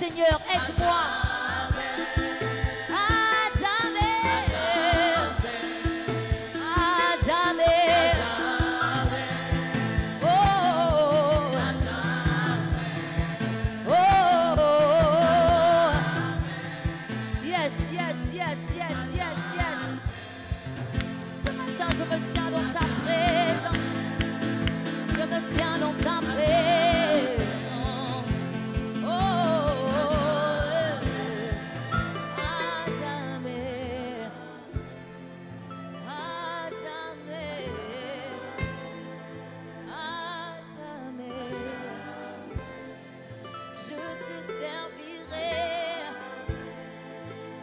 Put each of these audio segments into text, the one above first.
Seigneur, aide-moi. À jamais. À jamais. Oh, oh, oh, oh. Yes, yes, yes, yes, yes, yes. Ce matin, je me tiens dans ta présence. Je me tiens dans ta présence. Oh, à jamais. À jamais. À jamais. Je te servirai.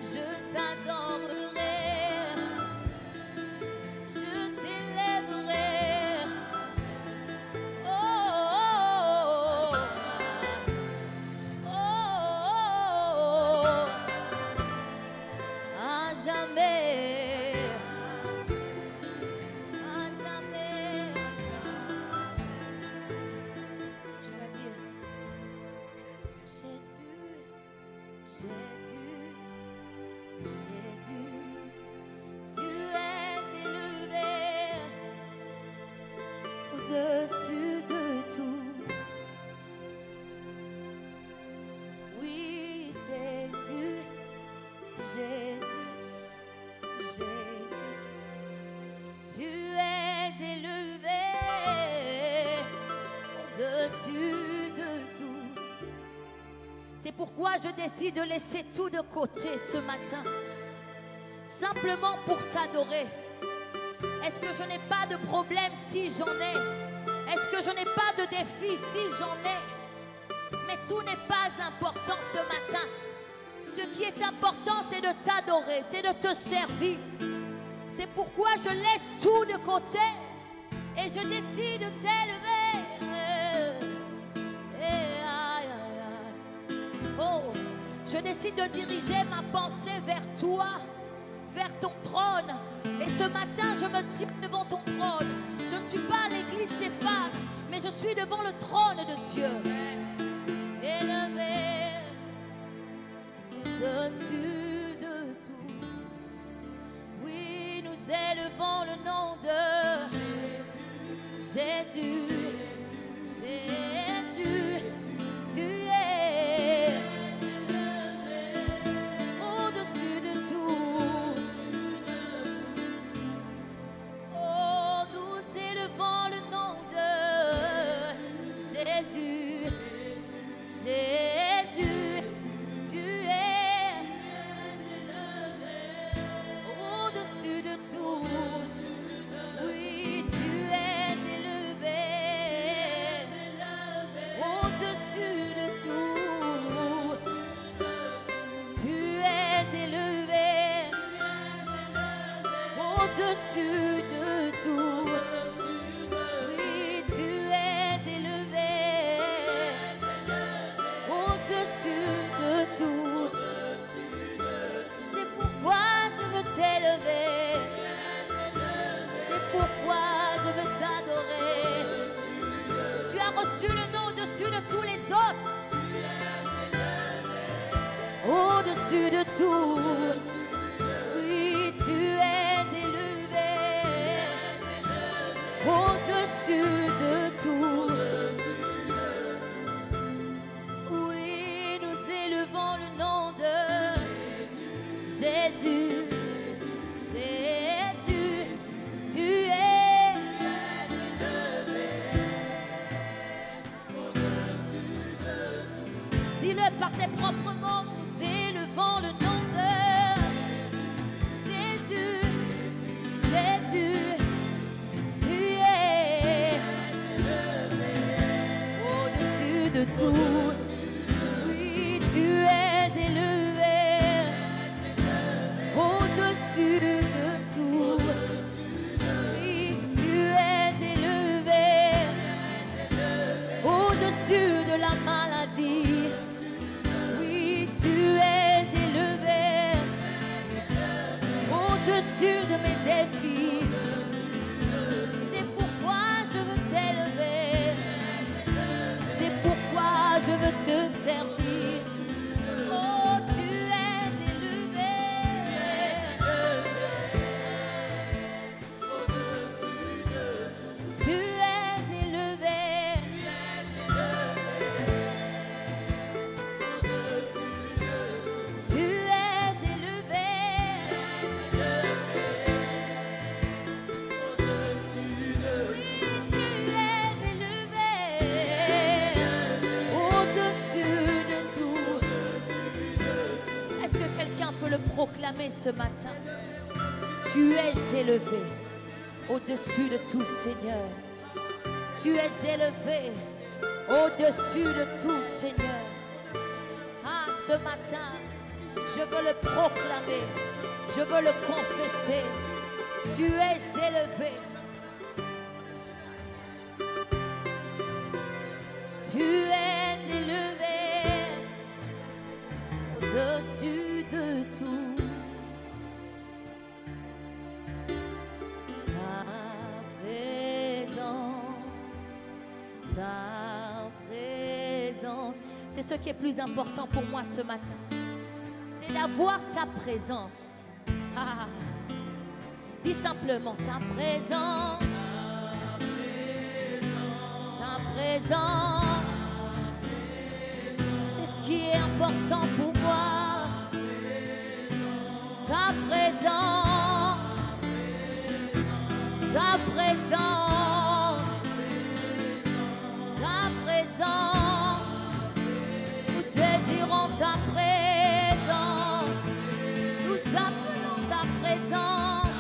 Je t'adorerai. Je t'élèverai. Oh, oh, oh, oh, à jamais. À jamais. Je vais dire Jésus, Jésus, Jésus, tu es élevé au-dessus de tout. Oui, Jésus, Jésus, Jésus, tu es élevé au-dessus de tout. C'est pourquoi je décide de laisser tout de côté ce matin, simplement pour t'adorer. Est-ce que je n'ai pas de problème si j'en ai? Est-ce que je n'ai pas de défi si j'en ai? Mais tout n'est pas important ce matin. Ce qui est important, c'est de t'adorer, c'est de te servir. C'est pourquoi je laisse tout de côté et je décide de t'élever. Oh, je décide de diriger ma pensée vers toi, vers ton trône. Et ce matin, je me tiens devant ton trône. Je ne suis pas à l'église sépare, mais je suis devant le trône de Dieu. Élevé au-dessus de tout. Oui, nous élevons le nom de Jésus. Jésus, tu es au-dessus de tout. Oh, nous élevons le nom de Jésus. Jésus, tu es au-dessus de tout. Oui, tu es élevé au-dessus de tout. Tu es élevé au-dessus de tout. Oui, tu es élevé au-dessus de tout. C'est pourquoi je veux t'élever. C'est pourquoi je veux t'adorer. Tu as reçu le nom au-dessus de tous les autres. Au-dessus de tout. Oui, tu es élevé au-dessus de tout. Oui, nous élevons le nom de Jésus. Jésus, tu es dis-le par tes propres mots, nous élevons le nom de Jésus. Jésus, tu es au-dessus de tout. Oui, tu es élevé au-dessus de tout. Oui, tu es élevé au-dessus de la maladie. Oui, tu es élevé au-dessus de mes défis. C'est pourquoi je veux t'élever. C'est pourquoi je veux te servir. proclamer ce matin. Tu es élevé au-dessus de tout, Seigneur. Tu es élevé au-dessus de tout, Seigneur. Ah, ce matin, je veux le proclamer. Je veux le confesser. Tu es élevé. Tu es élevé au-dessus de tout. Ta présence, c'est ce qui est plus important pour moi ce matin. C'est d'avoir ta présence. Ah, dis simplement ta présence. Ta présence, c'est ce qui est important pour moi. Ta présence, ta présence, ta présence. Nous désirons ta présence. Nous appelons ta présence.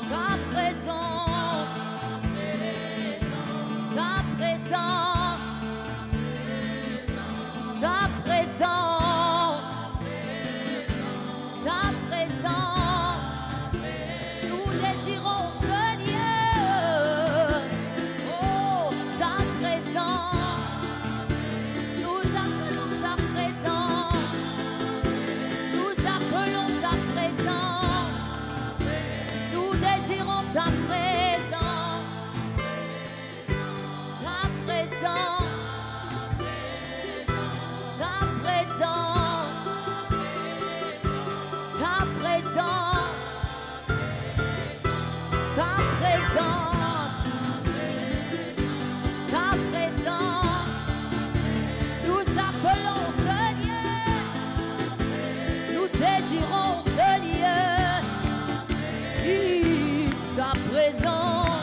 Ta présence. Ta présence. Ta présence. Ta présence. Nous désirons ce lieu. Oh, ta présence. Nous appelons ta présence. Nous appelons ta présence. Nous désirons ta présence. Ta présence. Ta présence. Ta présence. Ta présence. Ta présence. Nous appelons ce lieu. Nous désirons ce lieu. Ta présence.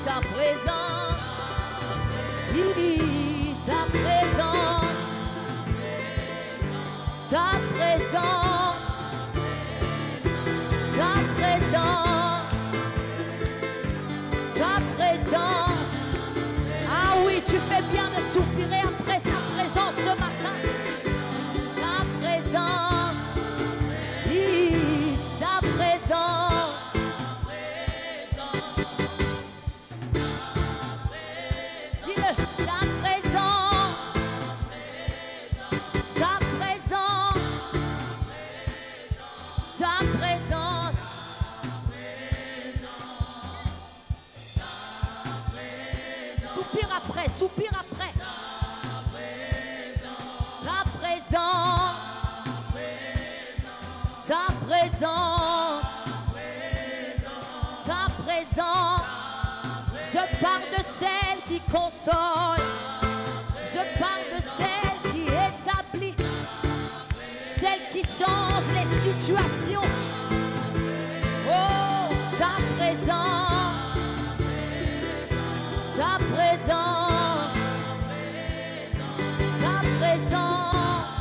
Ta présence. Ta présence. Ta présence. Ta présence. Ta présence. Ah oui, tu fais bien de soupirer après sa présence ce matin. Ta présence. Ta présence. Dis-le, ta présence. Ta présence. Ta présence. Soupire après, soupire après. Ta présence. Ta présence. Ta présence. Je parle de celle qui console. Je parle de celle qui établit. Celle qui change les situations. Oh, ta présence. Ta présence. Ta présence.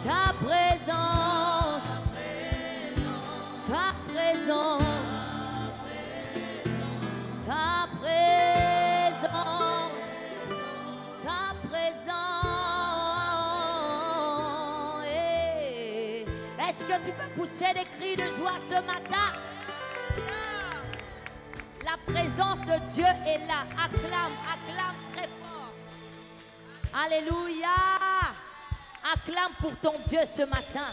Ta présence. Ta présence. Ta présence. Ta présence. Hey. Est-ce que tu peux pousser des cris de joie ce matin? La présence de Dieu est là. Acclame, acclame très fort. Alléluia. Acclame pour ton Dieu ce matin.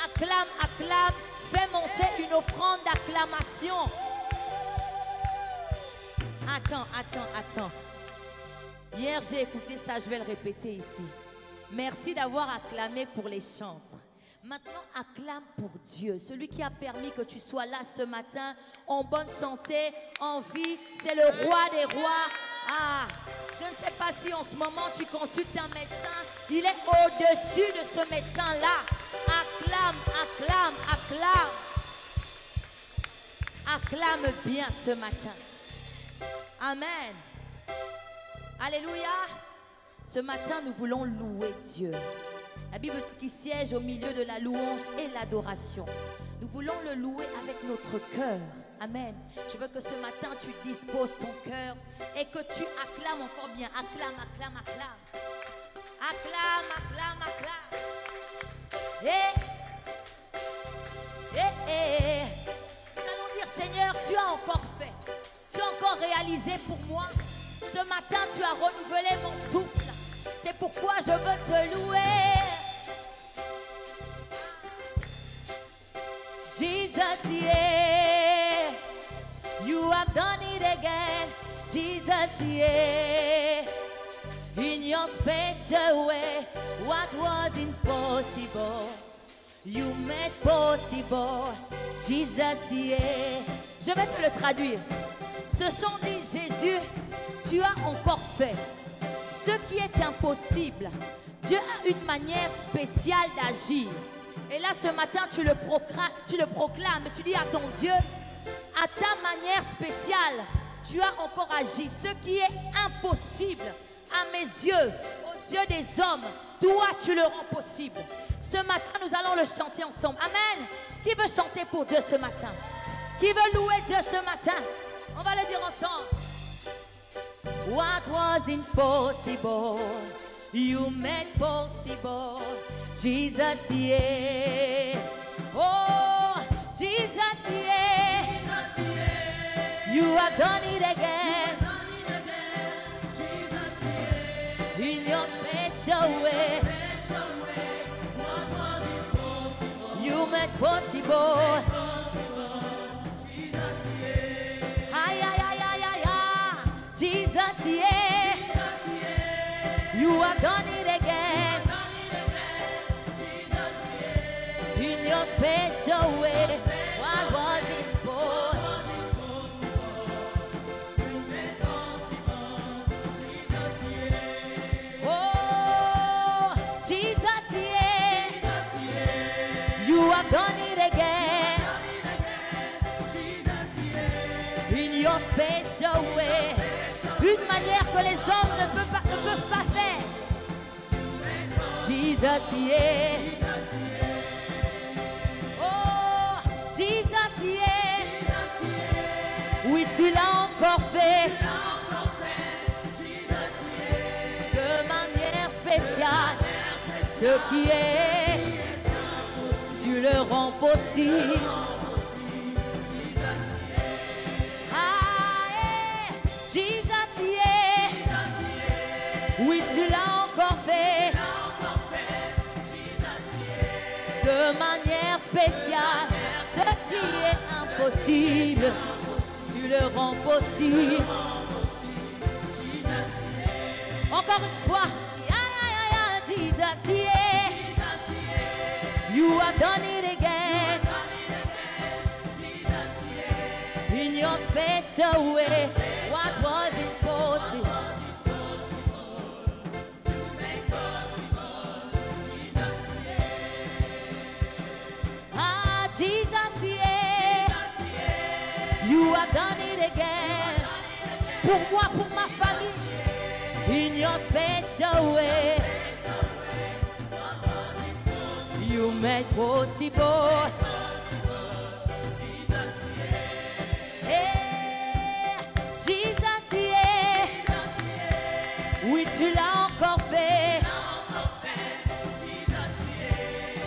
Acclame, acclame. Fais monter une offrande d'acclamation. Attends. Hier, j'ai écouté ça, je vais le répéter ici. Merci d'avoir acclamé pour les chantres. Maintenant, acclame pour Dieu, celui qui a permis que tu sois là ce matin, en bonne santé, en vie. C'est le roi des rois. Ah, je ne sais pas si en ce moment tu consultes un médecin. Il est au-dessus de ce médecin-là. Acclame, acclame, acclame. Acclame bien ce matin. Amen. Alléluia. Ce matin, nous voulons louer Dieu. La Bible dit qu'il siège au milieu de la louange et l'adoration. Nous voulons le louer avec notre cœur. Amen. Je veux que ce matin, tu disposes ton cœur et que tu acclames encore bien. Acclame, acclame, acclame. Acclame, acclame, acclame. Nous allons dire, Seigneur, tu as encore fait. Tu as encore réalisé pour moi. Ce matin, tu as renouvelé mon souffle. C'est pourquoi je veux te louer. Jesus, yeah, you have done it again. Jesus, yeah, in your special way, what was impossible, you made possible. Jesus, yeah. Je vais te le traduire. Ce sont dit, Jésus, tu as encore fait ce qui est impossible. Dieu a une manière spéciale d'agir. Et là, ce matin, tu le proclames, tu dis à ton Dieu, à ta manière spéciale, tu as encore agi. Ce qui est impossible à mes yeux, aux yeux des hommes, toi, tu le rends possible. Ce matin, nous allons le chanter ensemble. Amen. Qui veut chanter pour Dieu ce matin? Qui veut louer Dieu ce matin? On va le dire ensemble. What was impossible, you made possible. Jesus, yeah. Oh, Jesus, yeah. You have done it again. In your special way. You made possible. Ay, ay, ay, ay, ay, ay. Jesus, yeah. You have done it again. In your special way, what was impossible? Oh, Jesus, yeah, you have done it again. In your special way, une manière que les hommes ne peuvent pas faire. Jesus, yeah. Jesus, yeah. Oui, tu l'as encore fait. De manière spéciale. Ce qui est, tu le rends possible. Ah, yeah. Jesus, yeah. Oui, tu l'as encore fait. De manière spéciale. Ce qui est impossible, tu le rends possible. Encore une fois, yeah, yeah, yeah, Jesus, yeah. You have done it again. In your special way, what was impossible? Jesus, yeah. You have done it again. Pour moi, pour ma famille. In your special way. You made possible. Yeah. Jesus, yeah. Oui, tu l'as encore fait.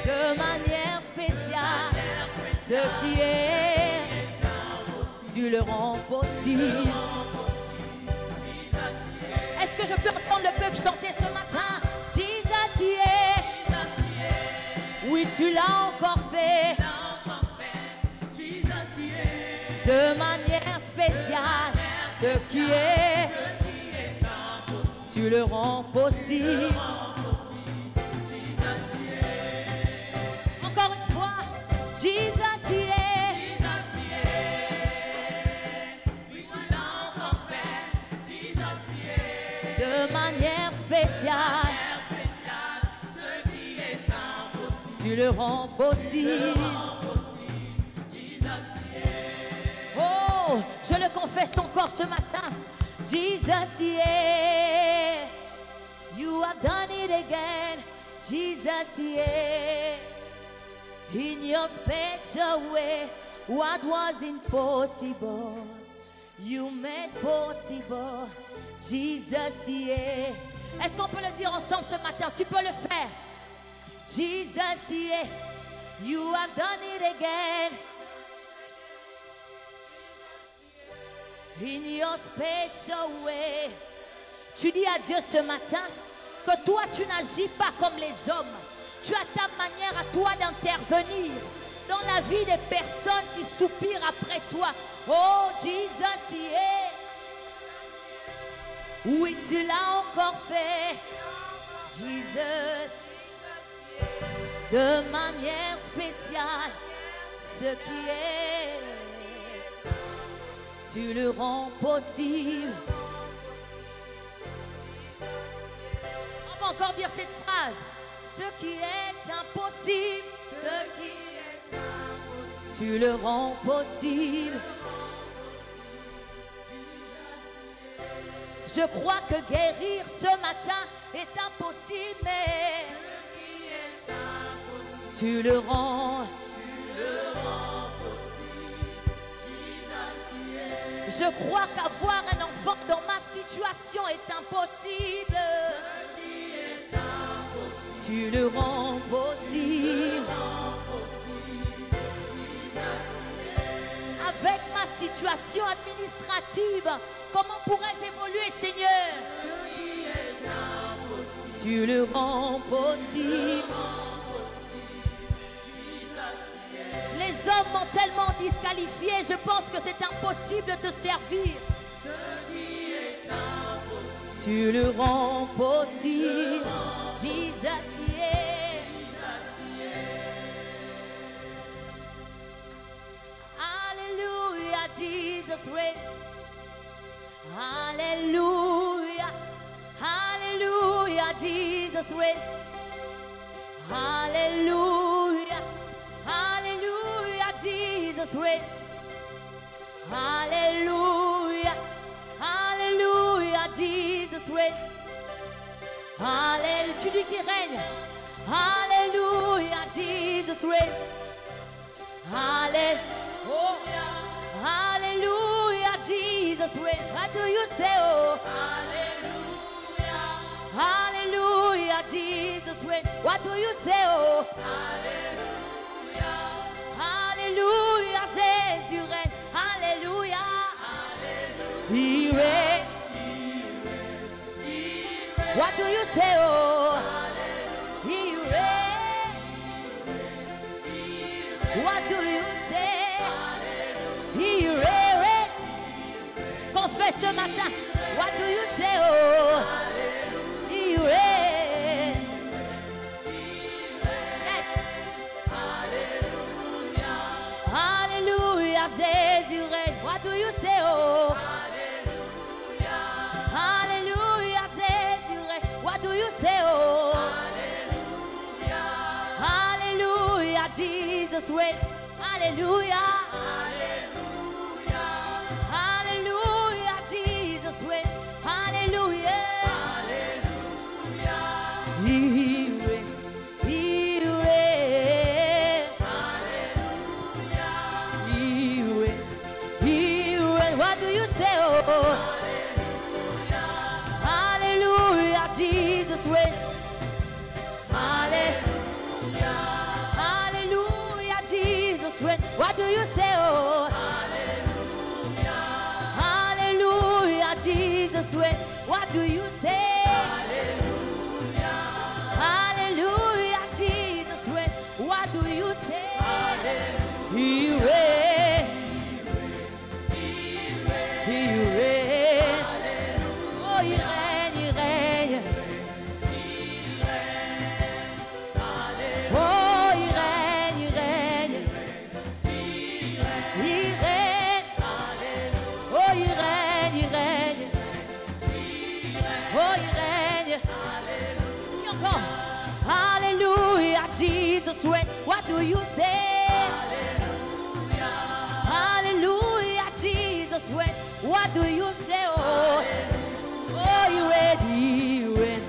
De manière spéciale. Ce qui est, tu le rends possible. Est-ce que je peux entendre le peuple chanter ce matin? Jesus, yeah. Oui, tu l'as encore fait. De manière spéciale. Ce qui est, tu le rends possible. Encore une fois, Jesus, yeah. De manière spéciale, tu le rends possible. Oh, je le confesse encore ce matin. Jesus, yeah. You have done it again, Jesus, yeah. In your special way, what was impossible, you made possible, Jesus, yeah. Est-ce qu'on peut le dire ensemble ce matin? Tu peux le faire. Jesus, yeah. You have done it again. In your special way. Tu dis à Dieu ce matin que toi tu n'agis pas comme les hommes. Tu as ta manière à toi d'intervenir dans la vie des personnes qui soupirent après toi. Oh Jesus, yeah. Oui, tu l'as encore fait, Jesus. De manière spéciale, ce qui est, tu le rends possible. On va encore dire cette phrase. Ce qui est impossible, ce qui est impossible, tu le rends possible. Je crois que guérir ce matin est impossible, mais tu le rends possible. Je crois qu'avoir un enfant dans ma situation est impossible. Tu le rends possible. Avec ma situation administrative, comment pourrais-je évoluer, Seigneur? Tu le rends possible. Les hommes m'ont tellement disqualifié, je pense que c'est impossible de te servir. Tu le rends possible. Jesus, yeah. Hallelujah, Jesus reigns. Hallelujah, hallelujah, Jesus reigns. Hallelujah, hallelujah, Jesus reigns. Hallelujah, hallelujah, Jesus reigns. Alléluia, tu dis qui règne. Alléluia, Jesus reigns. Alléluia, Alléluia, Jesus reigns. What do you say? Oh, Hallelujah, Hallelujah, Jesus reigns. What do you say? Oh, Hallelujah, Hallelujah, Jésus règne. Alléluia, Hallelujah, He reigns. What do you say? Oh, He reigns. What do you say? He reigns. Confesse ce matin. What do you say? Oh, He reigns. Yes. Hallelujah, Jésus règne. What do you say? Oh, Hallelujah, Jésus règne. What do you say? Oh, Hallelujah, Hallelujah, Jesus reigns. Hallelujah, Hallelujah, Hallelujah, Jesus reigns. Hallelujah, Hallelujah, He reigns, He reigns. Hallelujah, He reigns, He reigns. What do you say? Oh, Hallelujah, Jesus reigns. Hallelujah, Hallelujah, Jesus reigns. What do you say? Oh, Hallelujah, Hallelujah, Jesus reigns. What do you say? Hallelujah, Hallelujah, Jesus reigns. What do you say? Hallelujah, He reigns, He reigns. Oh, He reigns, He reigns. Oh, He reigns, He reigns. He reigns. Oh, He reigns, He reigns. Oh, He reigns. Et encore. Hallelujah, Jesus reigns. What do you say? Hallelujah, Jesus reigns. What do you say? Oh, oh, He reigns, He reigns.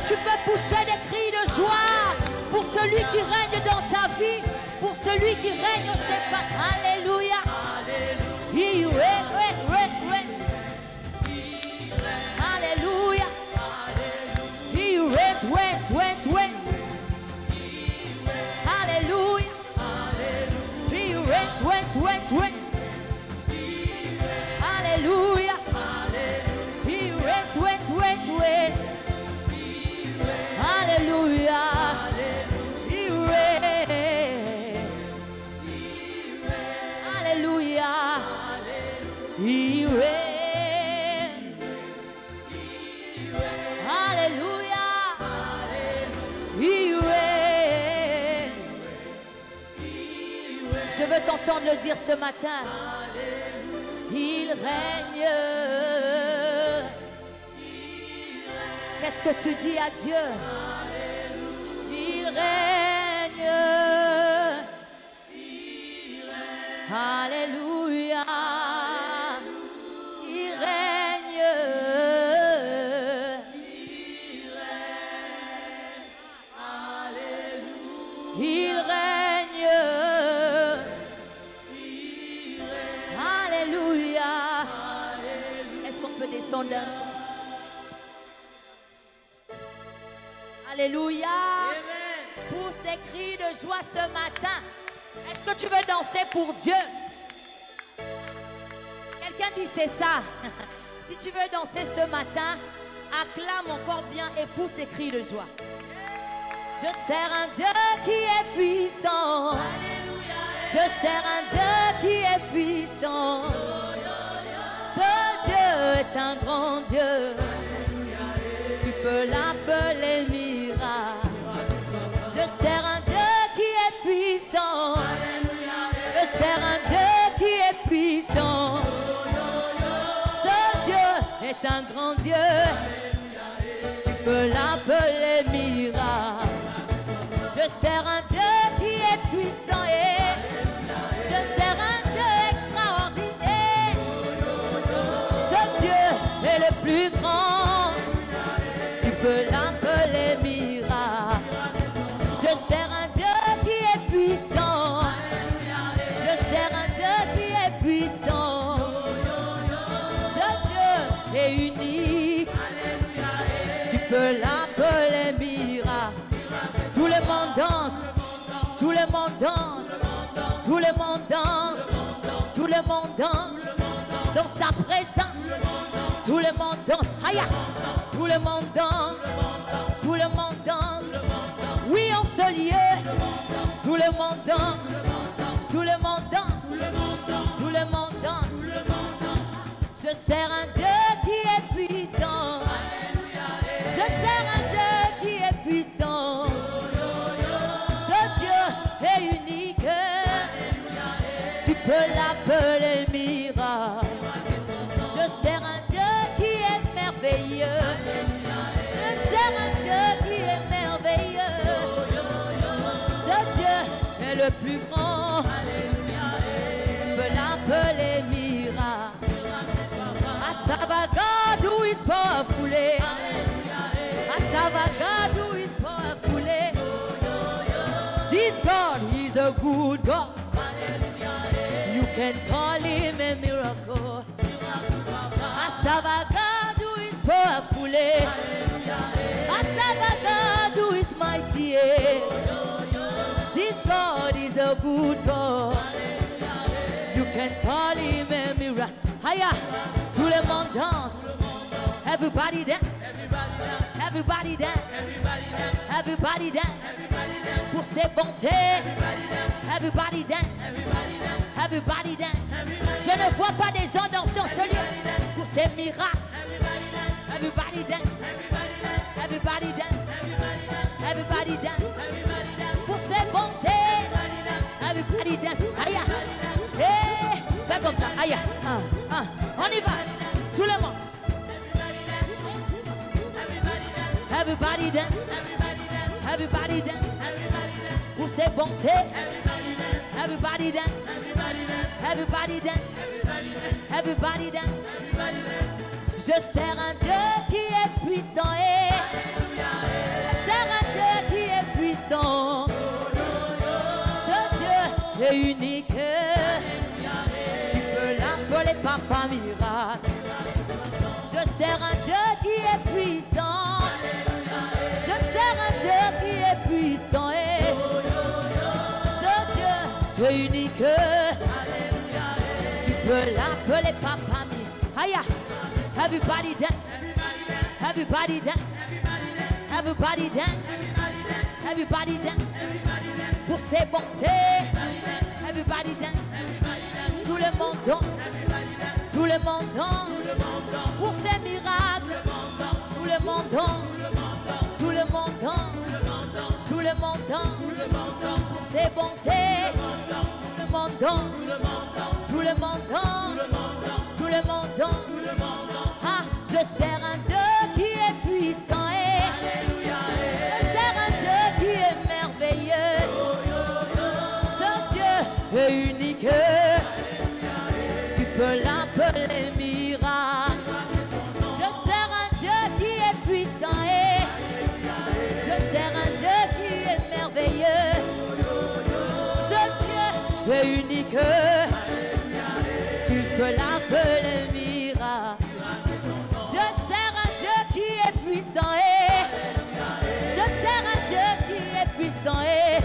tu peux pousser des cris de joie pour celui qui règne dans ta vie, pour celui qui règne au sépa. Alléluia. He reigns. Alléluia. He reigns. Alléluia. He reigns. Alléluia. He reigns. Alléluia. He reigns. Alléluia. He reigns. Alléluia. He reigns. Je veux t'entendre le dire ce matin. Il règne. Qu'est-ce que tu dis à Dieu? Il règne. Alléluia. Il règne. Il règne. Alléluia. Est-ce qu'on peut descendre d'un peu? Alléluia. Pousse des cris de joie ce matin. Est-ce que tu veux danser pour Dieu? Quelqu'un dit c'est ça. Si tu veux danser ce matin, acclame encore bien et pousse des cris de joie. Je sers un Dieu qui est puissant. Je sers un Dieu qui est puissant. Ce Dieu est un grand Dieu. Tu peux l'appeler miracle. Je sers un Dieu qui est puissant. Je sers un Dieu qui est puissant. Ce Dieu est un grand Dieu. Tu peux l'appeler miracle. Je sers un Dieu qui est puissant et je sers un Dieu extraordinaire. Ce Dieu est le plus grand. Tu peux l'appeler miracle. Je sers un Dieu qui est puissant. Je sers un Dieu qui est puissant. Ce Dieu est unique. Tu peux l'appeler miracle. Tout le monde danse. Tout le monde danse. Tout le monde danse. Tout le monde danse. Dans sa présence. Tout le monde danse. Aïe. Tout le monde danse. Tout le monde danse. Oui, en ce lieu. Tout le monde danse. Tout le monde danse. Tout le monde danse. Je sers un Dieu qui est puissant. Je sers un Dieu qui est puissant. Ce Dieu est unique. Tu peux l'appeler miracle. Je sers un Dieu qui est merveilleux. Je sers un Dieu qui est merveilleux. Ce Dieu est le plus grand. Tu peux l'appeler miracle. Asava God who is powerful. Asava God who is powerful. This God is a good God. You can call him a miracle. Asava God who is powerful. Asava God who is mighty. This God is a good God. You can call him a miracle. Hiya, tout le monde danse. Everybody dance. Everybody dance. Everybody dance. Pour ses bontés. Everybody dance. Everybody dance. Je ne vois pas des gens danser en ce lieu pour ses miracles. Everybody dance. Everybody dance. Everybody dance. Pour ses bontés. Everybody dance. Aïe. Hey, fais comme ça. Aïe. On y va. Tout le monde. Everybody dance. Everybody dance. Pour ses bontés. Everybody dance. Everybody dance. Everybody dance. Je sers un Dieu qui est puissant et et unique. Tu peux l'appeler Papa Miracle. Je sers un Dieu qui est puissant. Je sers un Dieu qui est puissant. Et ce Dieu est unique. Tu peux l'appeler Papa Miracle. Aïe, everybody dance. Everybody dance. Everybody dance. Everybody dance. Pour ses bontés. Everybody dance. Tout le monde danse. Tout le monde danse. Pour ses miracles. Tout le monde danse. Tout le monde danse. Tout le monde danse. Pour ses bontés. Tout le monde danse. Tout le monde danse. Tout le monde danse. Ah, je sers un Dieu qui est puissant. Et je sers un Dieu qui est merveilleux. Ce Dieu est unique. Tu peux l'appeler miracle. Je sers un Dieu qui est puissant. Et je sers un Dieu qui est merveilleux. Ce Dieu est unique. Tu peux l'appeler miracle. Je sers un Dieu qui est puissant. Et je sers un Dieu qui est puissant. Et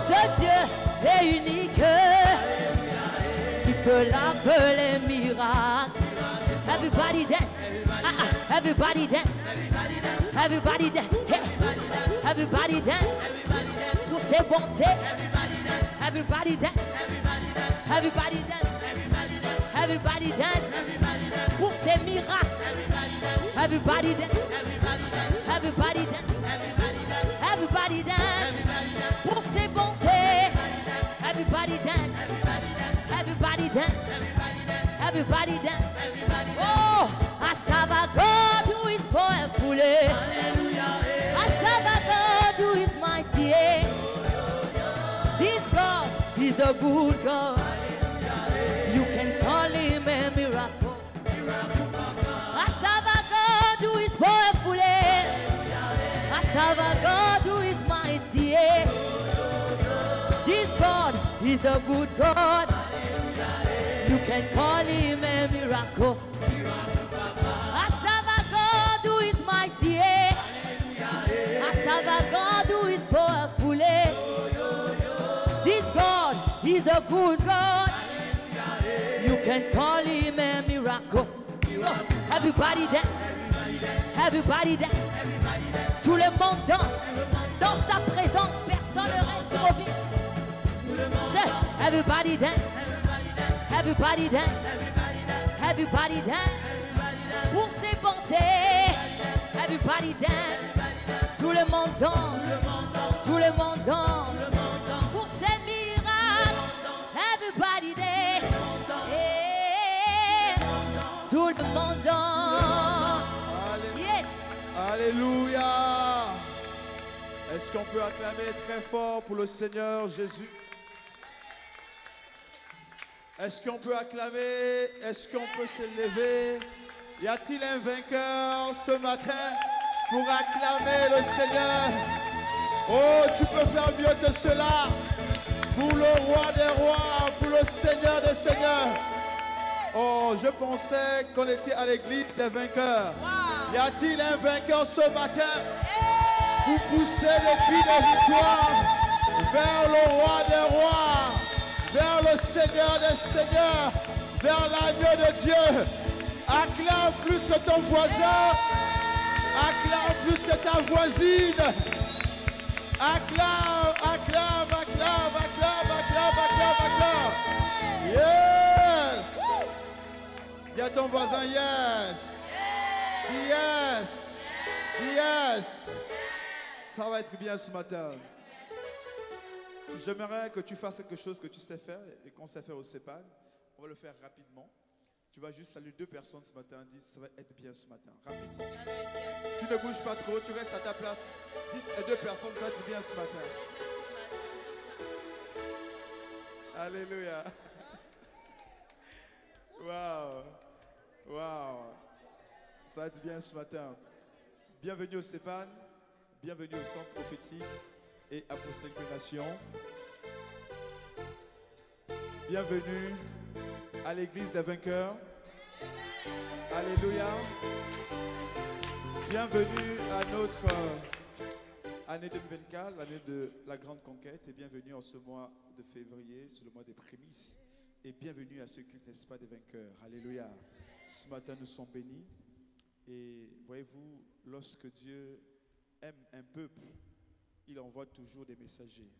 ce Dieu est unique. Tu peux l'appeler miracle. Everybody dance. Everybody dance. Everybody dance. Hey. Everybody dance. Pour ses bontés. Everybody dance. Everybody dance. Everybody dance. Pour ses miracles. Everybody dance. Everybody dance. Everybody dance. Pour ses bontés. Everybody dance. Everybody dance. Everybody dance. Oh, I serve a God who is powerful. I serve a God who is mighty. This God is a good God. You can call him a miracle. I serve a God who is powerful. I serve a God who is mighty. This God is a good God. You can call him a miracle. I serve a God who is mighty. I serve a God who is powerful. This God is a good God. You can call him a miracle. So, everybody dance. Everybody dance. Tout le monde danse. Dans sa présence, personne ne reste mobile. So, everybody dance. Everybody dance. Everybody dance. Pour ses bontés. Everybody dance. Tout le monde danse. Tout le monde danse. Pour ses miracles. Everybody dance. Et tout le monde danse. Yes. Alléluia. Est-ce qu'on peut acclamer très fort pour le Seigneur Jésus? Est-ce qu'on peut acclamer? Est-ce qu'on peut se lever? Y a-t-il un vainqueur ce matin pour acclamer le Seigneur? Oh, tu peux faire mieux que cela. Pour le roi des rois, pour le Seigneur des seigneurs. Oh, je pensais qu'on était à l'église des vainqueurs. Y a-t-il un vainqueur ce matin pour pousser les cris de victoire vers le roi des rois, vers le Seigneur des seigneurs, vers l'agneau de Dieu? Acclame plus que ton voisin, acclame plus que ta voisine. Acclame, acclame, acclame, acclame, acclame, acclame, acclame. Yes. Dis à ton voisin yes. Yes. Yes. Ça va être bien ce matin. J'aimerais que tu fasses quelque chose que tu sais faire et qu'on sait faire au CEPAL. On va le faire rapidement. Tu vas juste saluer 2 personnes ce matin. Dis, ça va être bien ce matin. Rapidement. Tu ne bouges pas trop, tu restes à ta place. Dis à 2 personnes, ça va être bien ce matin. Alléluia. Waouh. Waouh. Ça va être bien ce matin. Bienvenue au CEPAL. Bienvenue au centre prophétique et apostolique Nation. Bienvenue à l'église des vainqueurs. Alléluia. Bienvenue à notre année 2024, l'année de la grande conquête. Et bienvenue en ce mois de février, c'est le mois des prémices. Et bienvenue à ce culte, n'est-ce pas, des vainqueurs. Alléluia. Ce matin, nous sommes bénis. Et voyez-vous, lorsque Dieu aime un peuple, il envoie toujours des messagers.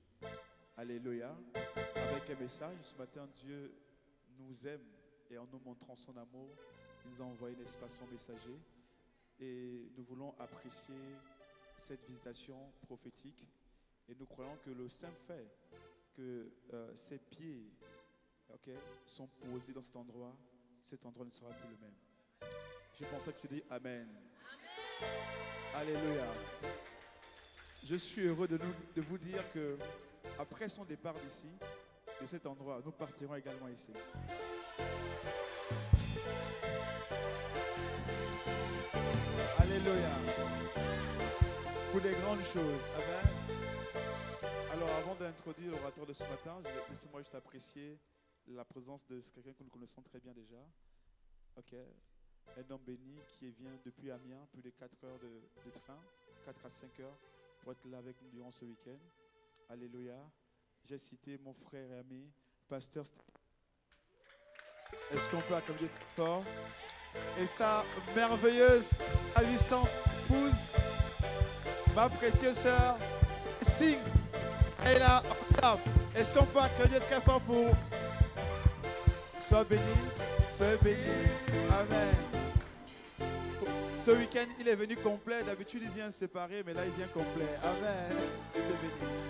Alléluia. Avec un message, ce matin, Dieu nous aime et en nous montrant son amour, il nous a envoyé, n'est-ce pas, son messager. Et nous voulons apprécier cette visitation prophétique. Et nous croyons que le Saint fait que ses pieds sont posés dans cet endroit ne sera plus le même. Je pensais que tu dis Amen. Amen. Alléluia. Je suis heureux de vous dire que après son départ d'ici, de cet endroit, nous partirons également ici. Alléluia. Pour des grandes choses. Amen. Alors avant d'introduire l'orateur de ce matin, laissez-moi juste apprécier la présence de quelqu'un que nous connaissons très bien déjà. Ok. Un homme béni qui vient depuis Amiens, plus de 4 heures de train, 4 à 5 heures, pour être là avec nous durant ce week-end. Alléluia. J'ai cité mon frère et ami, pasteur. Est-ce qu'on peut acclamer très fort? Et sa merveilleuse, ravissante épouse, ma précieuse sœur, Sing, est là ensemble. Est-ce qu'on peut acclamer très fort pour... Sois béni, sois béni. Amen. Ce week-end, il est venu complet. D'habitude, il vient séparé, mais là, il vient complet. Amen. Dieu te bénisse.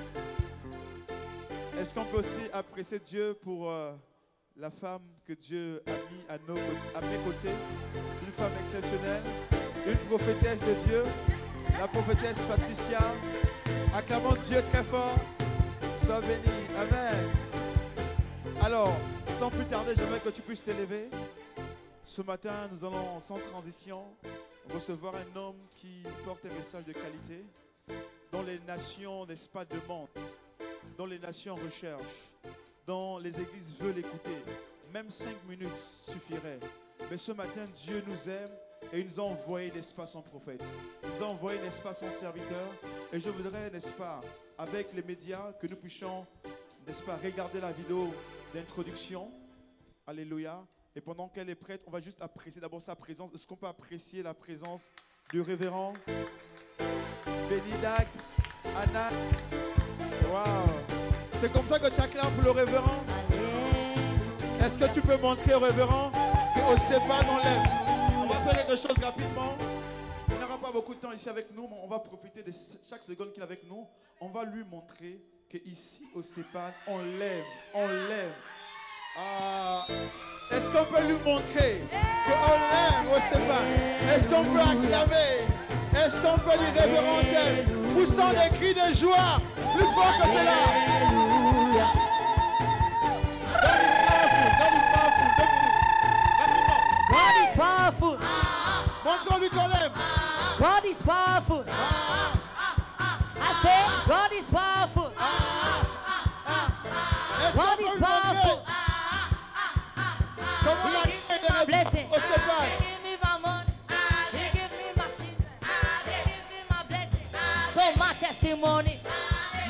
Est-ce qu'on peut aussi apprécier Dieu pour la femme que Dieu a mis à mes côtés? Une femme exceptionnelle, une prophétesse de Dieu, la prophétesse Patricia. Acclamons Dieu très fort. Sois béni. Amen. Alors, sans plus tarder, j'aimerais que tu puisses t'élever. Ce matin, nous allons, sans transition, recevoir un homme qui porte un message de qualité dont les nations, n'est-ce pas, demandent, dont les nations recherchent, dont les églises veulent écouter. Même 5 minutes suffiraient. Mais ce matin, Dieu nous aime et il nous a envoyé, n'est-ce pas, son prophète. Il nous a envoyé, n'est-ce pas, son serviteur. Et je voudrais, n'est-ce pas, avec les médias, que nous puissions, n'est-ce pas, regarder la vidéo d'introduction. Alléluia. Et pendant qu'elle est prête, on va juste apprécier d'abord sa présence. Est-ce qu'on peut apprécier la présence du révérend Bénidac Anna? Waouh! C'est comme ça que tu acclames pour le révérend? Est-ce que tu peux montrer au révérend qu'au CEPAD on l'aime? On va faire quelque chose rapidement. Il n'aura pas beaucoup de temps ici avec nous, mais on va profiter de chaque seconde qu'il est avec nous. On va lui montrer qu'ici au CEPAD on l'aime. On l'aime. Ah! Est-ce qu'on peut lui montrer qu'on l'aime au CEPAD? Est-ce qu'on peut acclamer? Est-ce qu'on peut lui révérencier? Poussant des cris de joie plus fort que cela. God is powerful. God is powerful. 2 minutes. Rapidement. God is powerful. Montre-lui qu'on l'aime. God is powerful. I say, God is powerful. Est-ce God qu'on peut is lui montrer powerful. comment la My blessing. au CEPAD? He give me my money. He give me my children. He give me my blessing. So my testimony,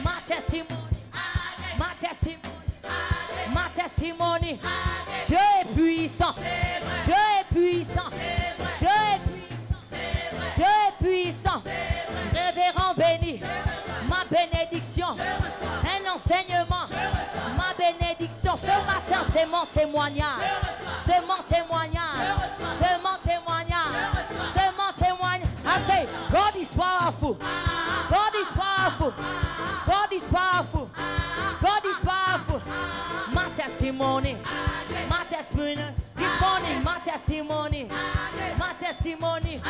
my testimony, my testimony, my testimony. Dieu est puissant. Dieu est puissant. Dieu est puissant. Dieu est puissant. Révérend béni. Ma bénédiction. Un enseignement. Ma bénédiction. Ce matin, c'est mon témoignage. C'est mon témoignage. C'est mon témoignage. C'est mon témoignage. I say, God is powerful. God is powerful. God is powerful. God is powerful. My testimony. My testimony. This morning, my testimony. My testimony.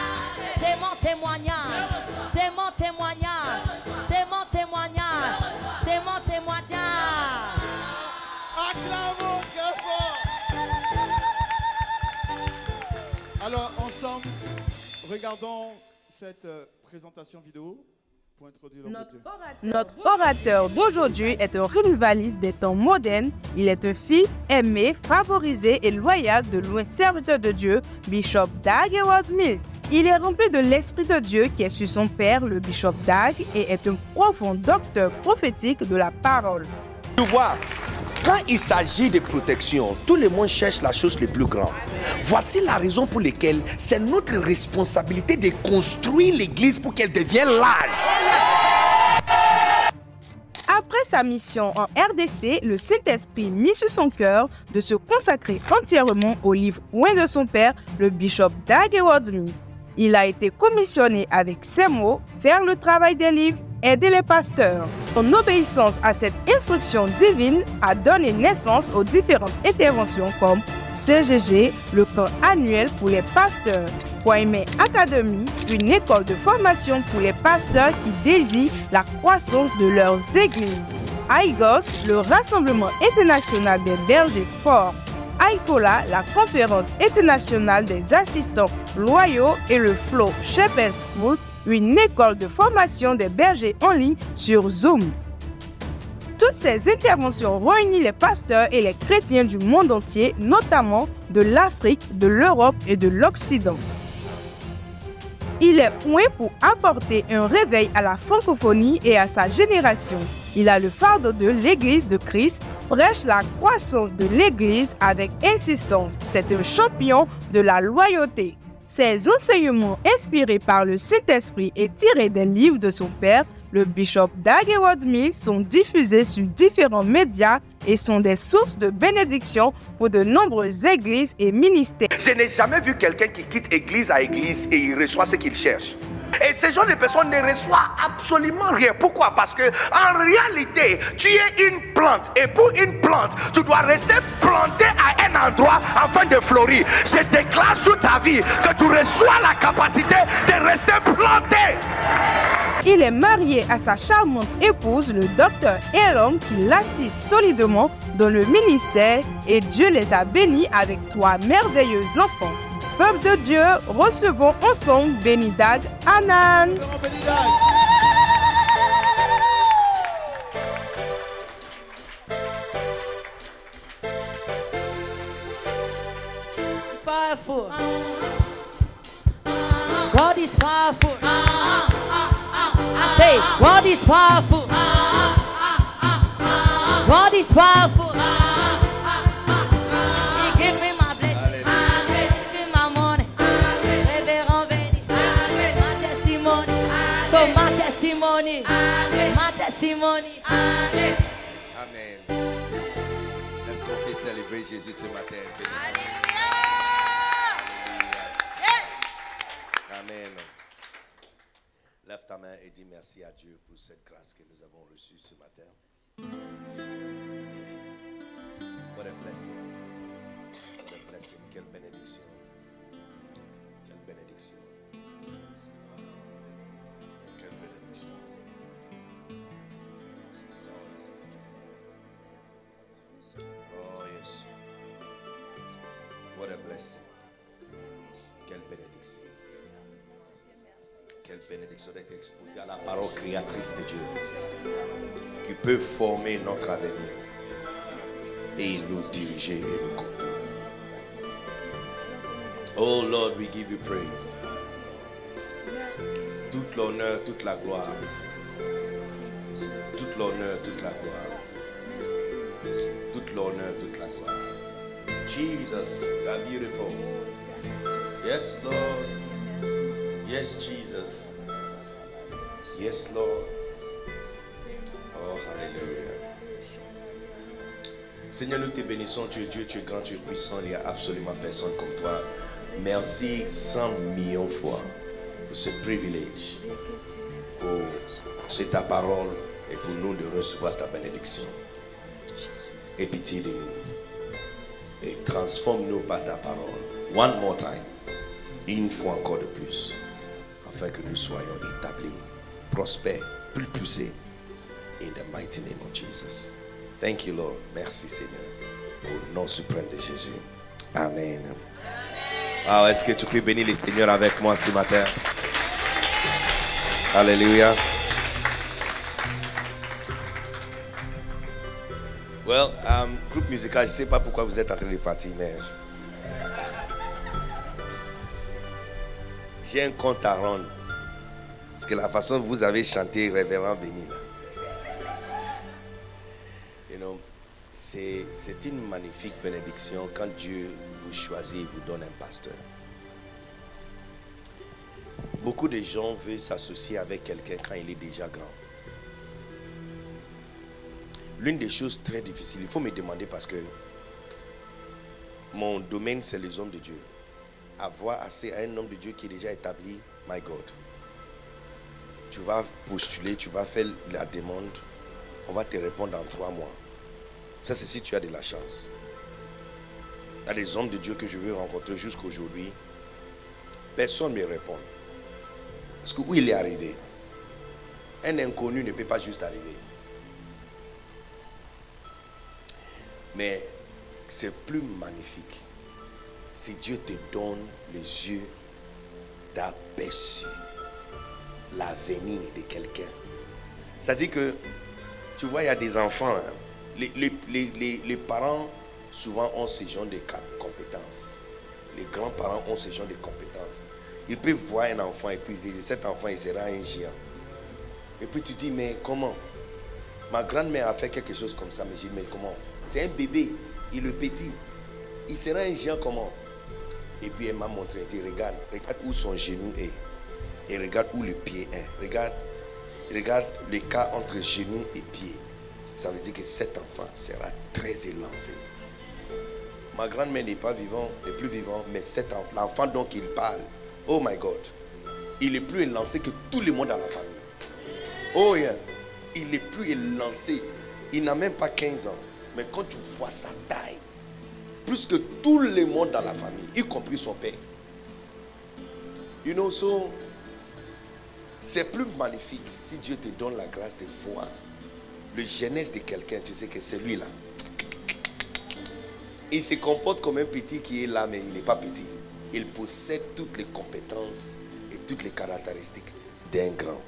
C'est mon témoignage. C'est mon témoignage. C'est mon témoignage. C'est mon témoignage. Acclamons très fort. Alors, ensemble, regardons cette présentation vidéo Notre orateur d'aujourd'hui est un renouveliste des temps modernes. Il est un fils aimé, favorisé et loyal de loin serviteur de Dieu, Bishop Dag Heward-Mills. Il est rempli de l'Esprit de Dieu qui est sur son père, le Bishop Dag, et est un profond docteur prophétique de la parole. Tu vois, quand il s'agit de protection, tout le monde cherche la chose la plus grande. Voici la raison pour laquelle c'est notre responsabilité de construire l'église pour qu'elle devienne large. Après sa mission en RDC, le Saint-Esprit mit sur son cœur de se consacrer entièrement au livre Loin de son père, le Bishop Dag Heward-Mills. Il a été commissionné avec ces mots, faire le travail des livres, aider les pasteurs. Son obéissance à cette instruction divine a donné naissance aux différentes interventions comme CGG, le camp annuel pour les pasteurs, Kwame Academy, une école de formation pour les pasteurs qui désirent la croissance de leurs églises, AIGOS, le Rassemblement international des bergers forts, AICOLA, la conférence internationale des assistants loyaux, et le Flow Shepherd School, une école de formation des bergers en ligne sur Zoom. Toutes ces interventions réunissent les pasteurs et les chrétiens du monde entier, notamment de l'Afrique, de l'Europe et de l'Occident. Il est point pour apporter un réveil à la francophonie et à sa génération. Il a le fardeau de l'Église de Christ, prêche la croissance de l'Église avec insistance. C'est un champion de la loyauté. Ses enseignements inspirés par le Saint-Esprit et tirés des livres de son père, le Bishop Dag Heward-Mills, sont diffusés sur différents médias et sont des sources de bénédiction pour de nombreuses églises et ministères. Je n'ai jamais vu quelqu'un qui quitte église à église et il reçoit ce qu'il cherche. Et ces genre de personnes ne reçoivent absolument rien. Pourquoi? Parce que en réalité, tu es une plante. Et pour une plante, tu dois rester planté à un endroit afin de fleurir. Je déclare sur ta vie que tu reçois la capacité de rester planté. Il est marié à sa charmante épouse, le docteur Elon, qui l'assiste solidement dans le ministère, et Dieu les a bénis avec 3 merveilleux enfants. Peuple de Dieu, recevons ensemble Béni Dag Anan. It's powerful. God is powerful. I say, God is powerful. God is powerful. He give me my blessing. Give me my money. Révérend Béni. My testimony. So my testimony. My testimony. Amen. Est-ce qu'on peut célébrer Jésus ce matin? Amen. Lève ta main et dis merci à Dieu pour cette grâce que nous avons reçue ce matin. What a blessing. What a blessing. Quelle bénédiction. Quelle bénédiction. Quelle bénédiction. Oh yes. What a blessing. Quelle bénédiction. Quelle bénédiction d'être exposé à la parole créatrice de Dieu qui peut former notre avenir et nous diriger et nous conduire. Oh Lord, we give you praise. Toute l'honneur, toute la gloire. Toute l'honneur, toute la gloire. Toute l'honneur, toute la gloire. Jesus, you are beautiful. Yes, Lord. Yes, Jesus. Yes, Lord. Oh, hallelujah. Seigneur, nous te bénissons. Tu es Dieu, tu es grand, tu es puissant. Il n'y a absolument personne comme toi. Merci 100 millions de fois pour ce privilège, pour c'est ta parole et pour nous de recevoir ta bénédiction. Aie pitié de nous et transforme-nous par ta parole. One more time, une fois encore de plus, afin que nous soyons établis, prospères, plus poussés. In the mighty name of Jesus. Thank you, Lord. Merci, Seigneur. Au nom suprême de Jésus. Amen. Ah, est-ce que tu peux bénir les Seigneurs avec moi ce matin? Alléluia. Well, groupe musical, je ne sais pas pourquoi vous êtes en train de partir, mais j'ai un compte à rendre. Parce que la façon dont vous avez chanté Révérend béni là, c'est une magnifique bénédiction quand Dieu vous choisit et vous donne un pasteur. Beaucoup de gens veulent s'associer avec quelqu'un quand il est déjà grand. L'une des choses très difficiles, il faut me demander parce que mon domaine c'est les hommes de Dieu. Avoir assez à un homme de Dieu qui est déjà établi, my God. Tu vas postuler, tu vas faire la demande, on va te répondre dans 3 mois. Ça c'est si tu as de la chance. Il y a des hommes de Dieu que je veux rencontrer jusqu'aujourd'hui. Personne ne me répond. Parce que où il est arrivé, un inconnu ne peut pas juste arriver. Mais c'est plus magnifique si Dieu te donne les yeux d'aperçu l'avenir de quelqu'un. C'est-à-dire que, tu vois, il y a des enfants, hein. Les parents souvent ont ce genre de compétences. Les grands-parents ont ce genre de compétences. Ils peuvent voir un enfant et puis dire, cet enfant il sera un géant. Et puis tu dis, mais comment? Ma grand-mère a fait quelque chose comme ça. Mais j'ai dit, mais comment? C'est un bébé, il est petit. Il sera un géant comment? Et puis elle m'a montré, elle dit, regarde où son genou est. Et regarde où le pied est. Regarde l'écart entre genou et pied. Ça veut dire que cet enfant sera très élancé. Ma grand-mère n'est pas vivant, n'est plus vivant, mais cet enfant, l'enfant dont il parle, oh my God, il est plus élancé que tout le monde dans la famille. Oh yeah, il est plus élancé. Il n'a même pas 15 ans. Mais quand tu vois sa taille, plus que tout le monde dans la famille, y compris son père. You know, so, c'est plus magnifique si Dieu te donne la grâce de voir le jeunesse de quelqu'un. Tu sais que celui-là, il se comporte comme un petit qui est là, mais il n'est pas petit. Il possède toutes les compétences et toutes les caractéristiques d'un grand.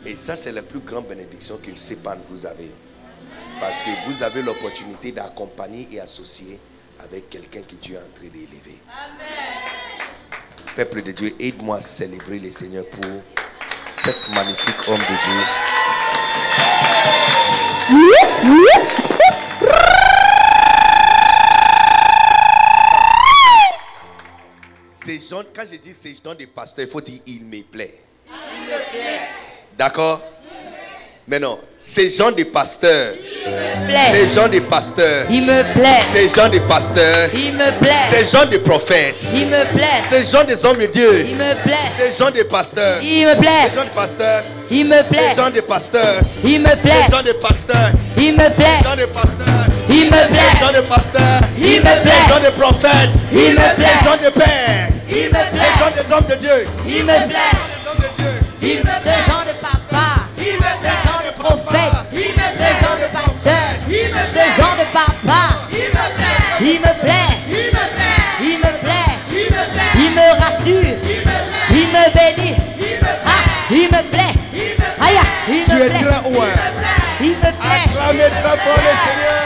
Et ça, c'est la plus grande bénédiction que Sépan vous avez. Parce que vous avez l'opportunité d'accompagner et associer avec quelqu'un que Dieu est en train d'élever. Peuple de Dieu, aide-moi à célébrer le Seigneur pour cet magnifique homme de Dieu. Ces gens, quand je dis ces gens de pasteurs, il faut dire il me plaît. Il me plaît. D'accord? Mais non, ces gens de pasteurs. Ces gens de pasteurs. Il me plaît. Ces gens de pasteurs. Il me plaît. Ces gens de prophètes. Il me plaît. Ces gens des hommes de Dieu. Il me plaît. Ces gens de pasteurs. Il me plaît. Ces gens de pasteurs. Il me plaît. Ces gens de pasteurs. Il me plaît. Ces gens de pasteurs. Il me plaît. Ces gens de pasteurs. Il me plaît. Ces gens de pasteurs. Il me plaît. Ces gens de prophètes. Il me plaît. Ces gens de pères. Il me plaît. Ces gens des hommes de Dieu. Il me plaît. Ces hommes de Dieu. Il me plaît. Ce genre de papa. Il me plaît. Ce genre de prophète. Il me plaît. Ce genre de pasteur. Il me plaît. Ce genre de papa. Il me plaît. Il me plaît. Il me plaît. Il me plaît. Il me plaît. Il me rassure. Il me bénit. Ah, il me plaît. Aïe, il me plaît. Tu es très loin. Il me plaît. Acclamez très fort le Seigneur.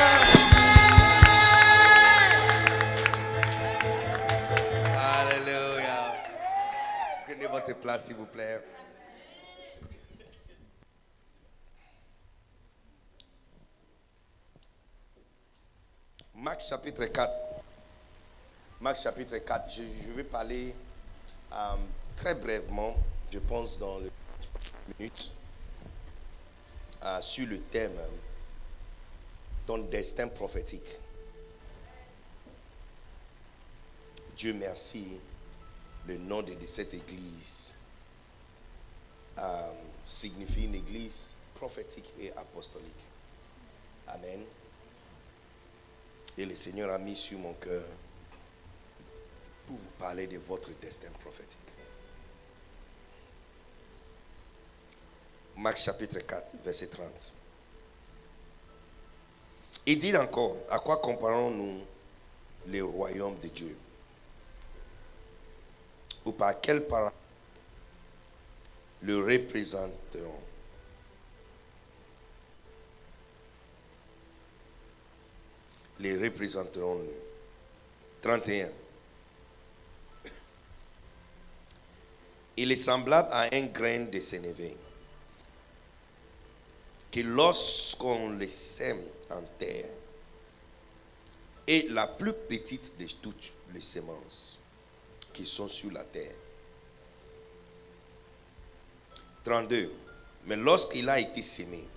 Alléluia. Prenez votre place, s'il vous plaît. Marc chapitre 4. Marc chapitre 4. Je vais parler très brièvement, je pense dans les minutes, sur le thème ton destin prophétique. Dieu merci, le nom de cette église signifie une église prophétique et apostolique. Amen. Et le Seigneur a mis sur mon cœur pour vous parler de votre destin prophétique. Marc chapitre 4, verset 30. Il dit encore, à quoi comparons-nous le royaume de Dieu? Ou par quelle parole le représenterons? les représenteront. 31. Il est semblable à un grain de sénévé que lorsqu'on le sème en terre est la plus petite de toutes les semences qui sont sur la terre. 32. Mais lorsqu'il a été sémé,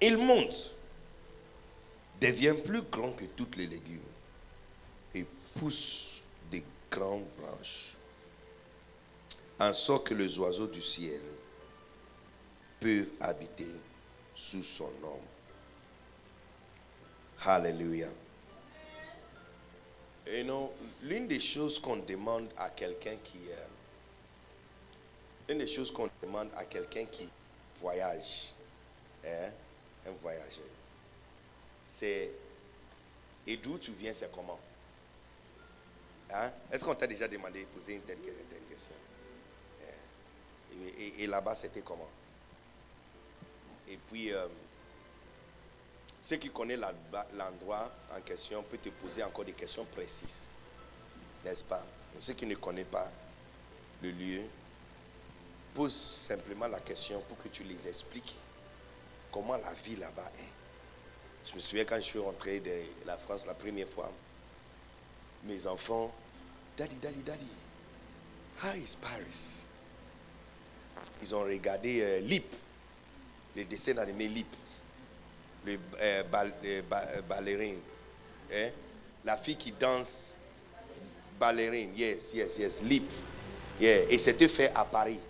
il monte, devient plus grand que toutes les légumes et pousse des grandes branches, en sorte que les oiseaux du ciel peuvent habiter sous son ombre. Alléluia. Et non, l'une des choses qu'on demande à quelqu'un qui voyage, un voyageur, c'est et d'où tu viens, c'est comment? Hein? Est-ce qu'on t'a déjà demandé de poser une telle question? Et là-bas, c'était comment? Et puis, ceux qui connaissent l'endroit en question peuvent te poser encore des questions précises, n'est-ce pas? Mais ceux qui ne connaissent pas le lieu, pose simplement la question pour que tu les expliques comment la vie là-bas est. Je me souviens quand je suis rentré de la France la première fois, mes enfants, Daddy, how is Paris? Ils ont regardé Lip, les dessins animés Lip, les ballerines, hein? La fille qui danse ballerine, yes, Lip, yeah. Et c'était fait à Paris,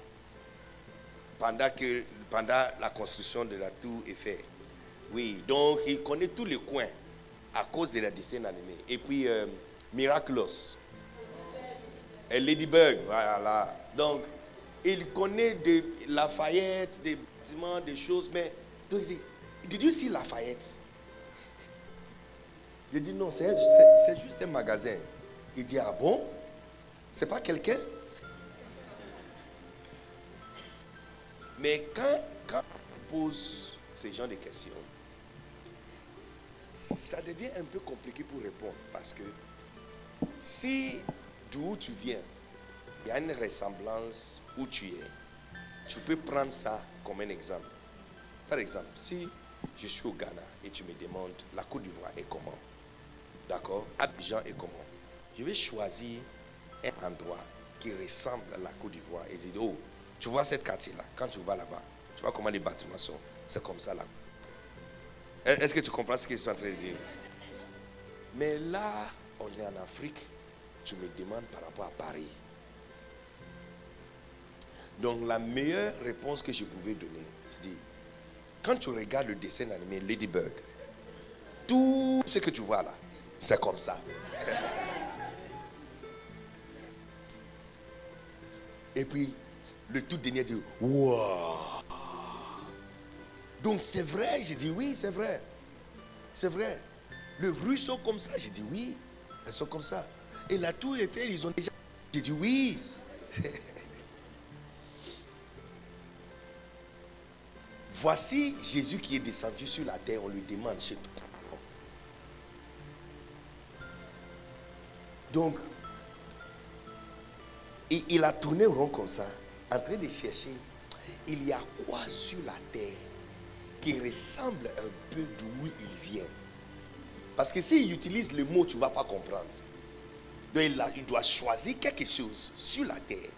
pendant la construction de la tour Eiffel. Oui, donc il connaît tous les coins à cause de la dessin animée. Et puis Miraculous, et Ladybug, voilà. Donc il connaît de Lafayette, des bâtiments, des choses, mais donc il dit, did you see Lafayette? J'ai dit non, c'est juste un magasin. Il dit, ah bon? C'est pas quelqu'un? Mais quand on pose ce genre de questions, ça devient un peu compliqué pour répondre, parce que si d'où tu viens, il y a une ressemblance où tu es, tu peux prendre ça comme un exemple. Par exemple, si je suis au Ghana et tu me demandes la Côte d'Ivoire est comment, d'accord, Abidjan est comment, je vais choisir un endroit qui ressemble à la Côte d'Ivoire et dire, oh, tu vois cette quartier-là, quand tu vas là-bas, tu vois comment les bâtiments sont, c'est comme ça là. Est-ce que tu comprends ce que je suis en train de dire? Mais là, on est en Afrique, tu me demandes par rapport à Paris. Donc la meilleure réponse que je pouvais donner, je dis, quand tu regardes le dessin animé Ladybug, tout ce que tu vois là, c'est comme ça. Et puis, le tout dernier dit, wow. Donc c'est vrai, j'ai dit oui, c'est vrai. C'est vrai. Les rues sont comme ça, j'ai dit oui, elles sont comme ça. Et la tour Eiffel, ils ont déjà, j'ai dit oui. Voici Jésus qui est descendu sur la terre, on lui demande chez toi. Donc, il a tourné rond comme ça, en train de chercher, il y a quoi sur la terre qui ressemble un peu d'où il vient. Parce que s'il utilise le mot, tu ne vas pas comprendre. Donc il doit choisir quelque chose sur la terre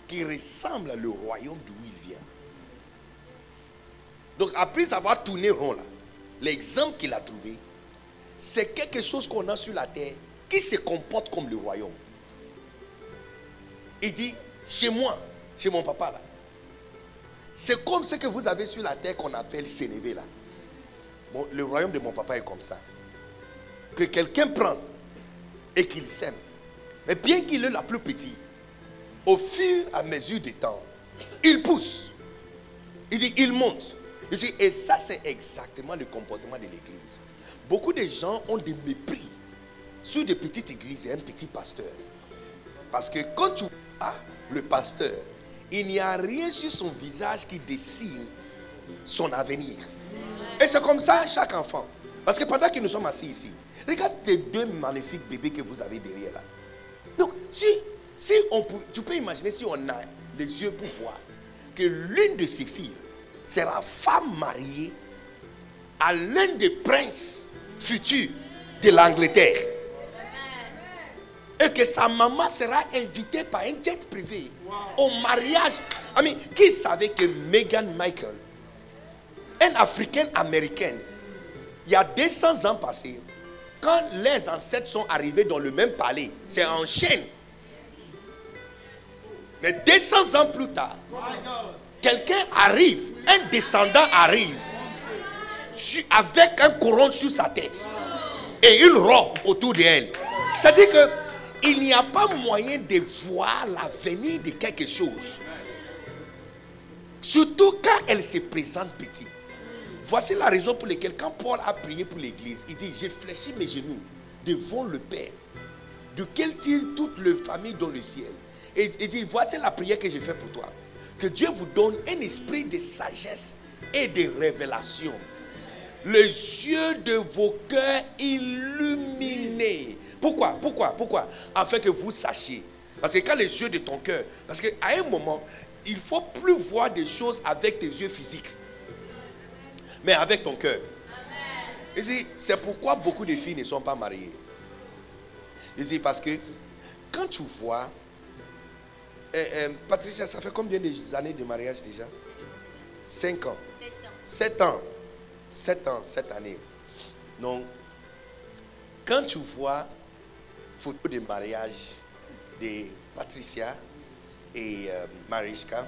qui ressemble au royaume d'où il vient. Donc après avoir tourné rond là, l'exemple qu'il a trouvé, c'est quelque chose qu'on a sur la terre qui se comporte comme le royaume. Il dit, chez moi, chez mon papa là, c'est comme ce que vous avez sur la terre qu'on appelle Sénévé là. Bon, le royaume de mon papa est comme ça. Que quelqu'un prend et qu'il sème. Mais bien qu'il est la plus petite, au fur et à mesure du temps, il pousse. Il dit, il monte. Il dit, et ça c'est exactement le comportement de l'église. Beaucoup de gens ont des mépris sur des petites églises et un petit pasteur. Parce que quand tu vois le pasteur, il n'y a rien sur son visage qui dessine son avenir. Et c'est comme ça chaque enfant. Parce que pendant que nous sommes assis ici, regarde ces deux magnifiques bébés que vous avez derrière là. Donc, si tu peux imaginer si on a les yeux pour voir que l'une de ces filles sera femme mariée à l'un des princes futurs de l'Angleterre. Et que sa maman sera invitée par un jet privé au mariage. Qui savait que Meghan Markle, une africaine américaine, il y a 200 ans passés, quand les ancêtres sont arrivés dans le même palais, c'est en chaîne. Mais 200 ans plus tard, quelqu'un arrive, un descendant arrive, avec un couronne sur sa tête et une robe autour d'elle. C'est-à-dire qu'il n'y a pas moyen de voir l'avenir de quelque chose. Surtout quand elle se présente petite. Voici la raison pour laquelle quand Paul a prié pour l'église, il dit, j'ai fléchi mes genoux devant le Père, duquel tire toute la famille dans le ciel. Et il dit, voici la prière que j'ai faite pour toi. Que Dieu vous donne un esprit de sagesse et de révélation. Les yeux de vos cœurs illuminés. Pourquoi? Afin que vous sachiez. Parce que quand les yeux de ton cœur, parce qu'à un moment, il ne faut plus voir des choses avec tes yeux physiques, mais avec ton cœur. C'est pourquoi beaucoup de filles ne sont pas mariées. Parce que quand tu vois, Patricia, ça fait combien d'années de mariage déjà? 5 ans. 7 ans. 7 ans cette année. Donc, quand tu vois photo de mariage de Patricia et Mariska,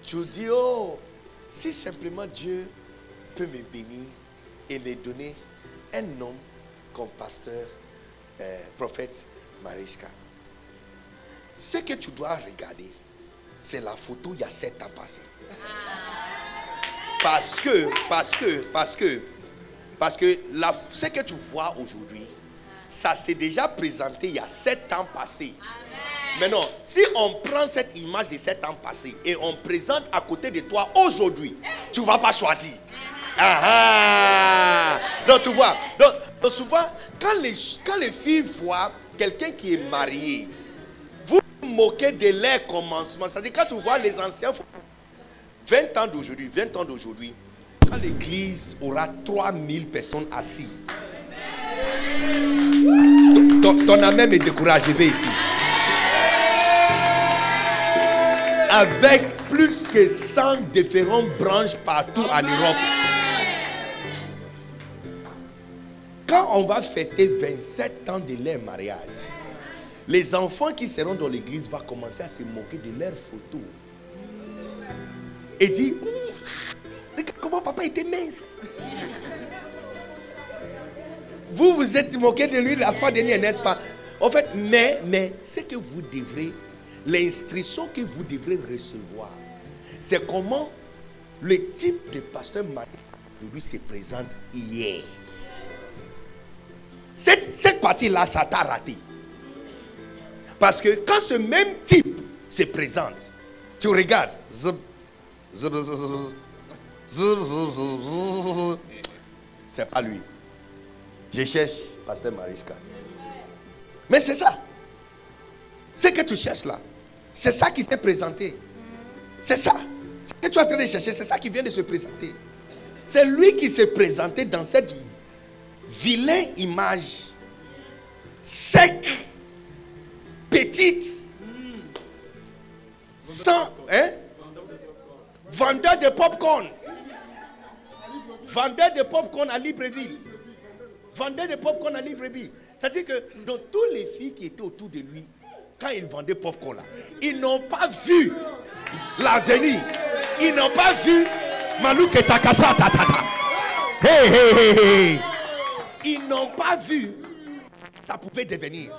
tu dis, oh, si simplement Dieu peut me bénir et me donner un homme comme pasteur, prophète Mariska. Ce que tu dois regarder, c'est la photo il y a 7 ans passés. Parce que ce que tu vois aujourd'hui, ça s'est déjà présenté il y a 7 ans passés. Maintenant, si on prend cette image de 7 ans passés et on présente à côté de toi aujourd'hui, tu ne vas pas choisir. Donc tu vois, donc souvent, quand les filles voient quelqu'un qui est marié, vous vous moquez de leur commencement. C'est-à-dire quand tu vois les anciens, 20 ans d'aujourd'hui, quand l'église aura 3000 personnes assises, ton amen est découragé, vais ici. Avec plus que 100 différentes branches partout en Europe. Quand on va fêter 27 ans de leur mariage, les enfants qui seront dans l'église vont commencer à se moquer de leurs photos. Et dire, regarde comment papa était mince. Vous vous êtes moqué de lui la fois dernière, n'est-ce pas? En fait, mais ce que vous devrez, l'instruction que vous devrez recevoir, c'est comment le type de pasteur aujourd'hui se présente hier. Cette partie-là, ça t'a raté. Parce que quand ce même type se présente, tu regardes, c'est pas lui. Je cherche pasteur Mariska. Mais c'est ça. Ce que tu cherches là, c'est ça qui s'est présenté. C'est ça. Ce que tu es en train de chercher, c'est ça qui vient de se présenter. C'est lui qui s'est présenté dans cette vilaine image sec, petite, sans, vendeur de popcorn. Vendeur de popcorn à Libreville. Vendeur de popcorn à Libreville. C'est-à-dire que dans toutes les filles qui étaient autour de lui, quand il vendait popcorn là, ils n'ont pas vu l'avenir. Ils n'ont pas vu Malou Ketakasa Tatata. Hey, hey, hey, hey. Ils n'ont pas vu ça pouvait devenir.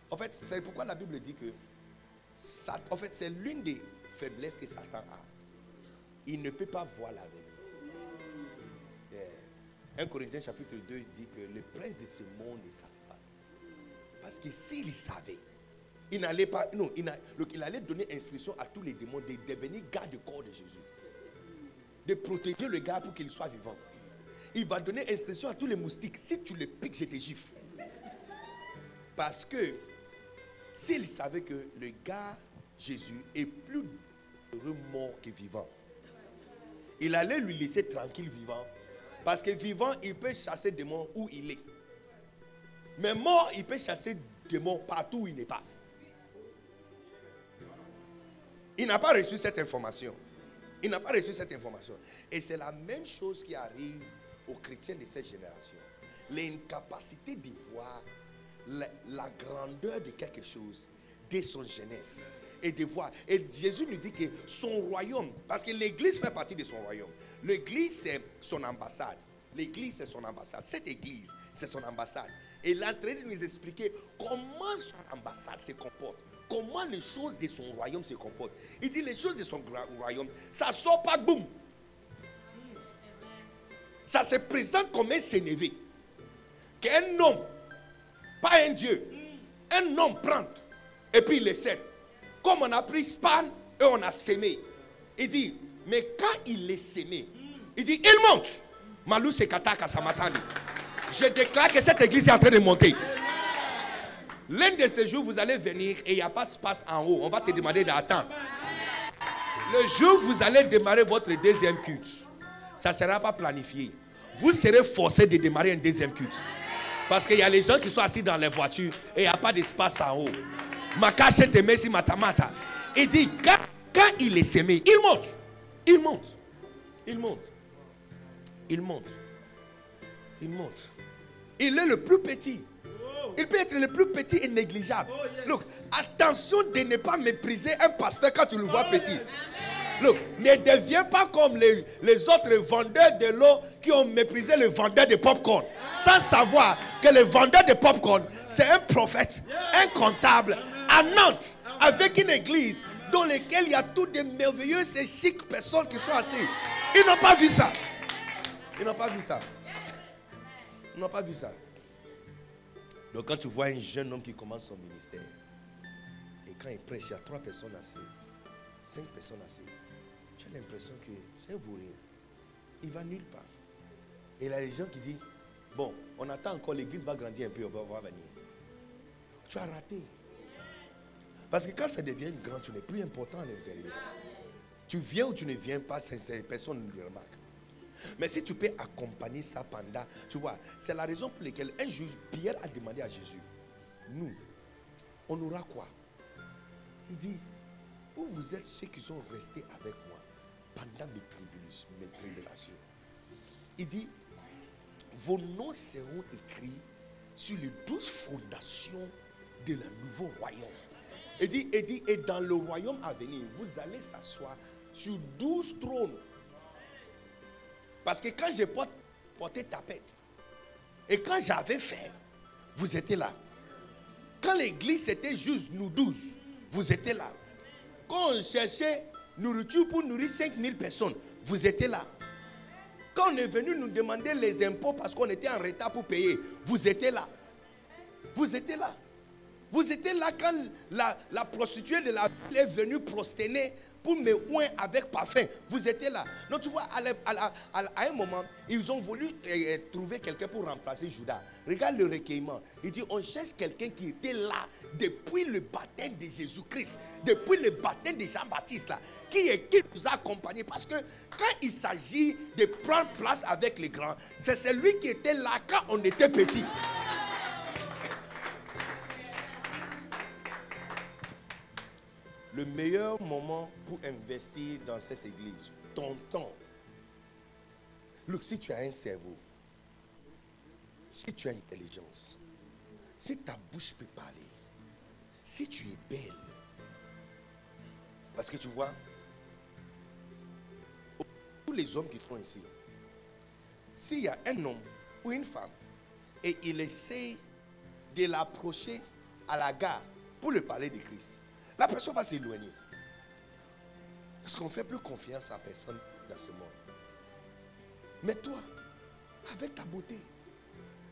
En fait, c'est pourquoi la Bible dit que ça, en fait, c'est l'une des faiblesses que Satan a. Il ne peut pas voir l'avenir. 1 Corinthiens chapitre 2 dit que le prince de ce monde ne savait pas. Parce que s'il savait, il n'allait pas, non, il allait donner instruction à tous les démons de devenir garde-corps de Jésus. De protéger le gars pour qu'il soit vivant. il va donner instruction à tous les moustiques. Si tu les piques, je te gifle. Parce que s'il savait que le gars, Jésus, est plus heureux mort que vivant, il allait lui laisser tranquille vivant. Parce que vivant, il peut chasser des démons où il est. Mais mort, il peut chasser des démons partout où il n'est pas. Il n'a pas reçu cette information. Il n'a pas reçu cette information. Et c'est la même chose qui arrive aux chrétiens de cette génération. L'incapacité de voir la grandeur de quelque chose dès son jeunesse. Et de voir. Et Jésus nous dit que son royaume, parce que l'église fait partie de son royaume. L'église, c'est son ambassade. L'église, c'est son ambassade. Cette église, c'est son ambassade. Et il est en train de nous expliquer comment son ambassade se comporte. Comment les choses de son royaume se comportent. Il dit les choses de son royaume, ça ne sort pas de boum. Ça se présente comme un sénévé. Qu'un homme, pas un Dieu, un homme prend et puis il les sème. Comme on a pris span et on a sémé. Il dit, mais quand il est sémé, il dit, il monte. Malou se kataka samatani. Je déclare que cette église est en train de monter. L'un de ces jours, vous allez venir et il n'y a pas de space en haut. On va te demander d'attendre. Le jour où vous allez démarrer votre deuxième culte, ça ne sera pas planifié. Vous serez forcé de démarrer un deuxième culte. Parce qu'il y a les gens qui sont assis dans les voitures et il n'y a pas d'espace en haut. Makache te mesi matamata. Il dit, quand il est sémé, il monte. Il monte. Il monte. Il monte. Il monte. Il est le plus petit. Il peut être le plus petit et négligeable. Look, attention de ne pas mépriser un pasteur quand tu le vois petit. Look, ne deviens pas comme les autres vendeurs de l'eau qui ont méprisé le vendeur de popcorn. Sans savoir que le vendeur de popcorn, c'est un prophète, un comptable, à Nantes, avec une église dans laquelle il y a toutes des merveilleuses et chics personnes qui sont assises. Ils n'ont pas vu ça. Ils n'ont pas vu ça. Ils n'ont pas vu ça. Donc quand tu vois un jeune homme qui commence son ministère, et quand il prêche, il y a 3 personnes assises, 5 personnes assises, tu as l'impression que ça ne vaut rien. Il va nulle part. Et il y a des gens qui disent, bon, on attend encore, l'église va grandir un peu, on va venir. Tu as raté. Parce que quand ça devient grand, tu n'es plus important à l'intérieur. Tu viens ou tu ne viens pas, personne ne le remarque. Mais si tu peux accompagner ça pendant, tu vois, c'est la raison pour laquelle un jour, Pierre a demandé à Jésus, nous, on aura quoi? Il dit, vous êtes ceux qui sont restés avec moi pendant mes tribulations. Il dit, vos noms seront écrits sur les 12 fondations de le nouveau royaume. Il dit, et dans le royaume à venir, vous allez s'asseoir sur 12 trônes. Parce que quand j'ai porté tapette, et quand j'avais fait, vous étiez là. Quand l'église était juste nous 12, vous étiez là. Quand on cherchait nourriture pour nourrir 5000 personnes, vous étiez là. Quand on est venu nous demander les impôts parce qu'on était en retard pour payer, vous étiez là. Vous étiez là. Vous étiez là quand la prostituée de la ville est venue prosterner pour me oindre avec parfum. Vous étiez là. Donc tu vois, à un moment, ils ont voulu trouver quelqu'un pour remplacer Judas. Regarde le recueillement. Il dit, on cherche quelqu'un qui était là depuis le baptême de Jésus-Christ, depuis le baptême de Jean-Baptiste, là, qui nous a accompagnés. Parce que quand il s'agit de prendre place avec les grands, c'est celui qui était là quand on était petit. Le meilleur moment pour investir dans cette église, ton temps. Look, si tu as un cerveau, si tu as une intelligence, si ta bouche peut parler, si tu es belle, parce que tu vois, tous les hommes qui sont ici, s'il y a un homme ou une femme et il essaie de l'approcher à la gare pour lui parler de Christ, la personne va s'éloigner. Parce qu'on ne fait plus confiance à personne dans ce monde. Mais toi, avec ta beauté,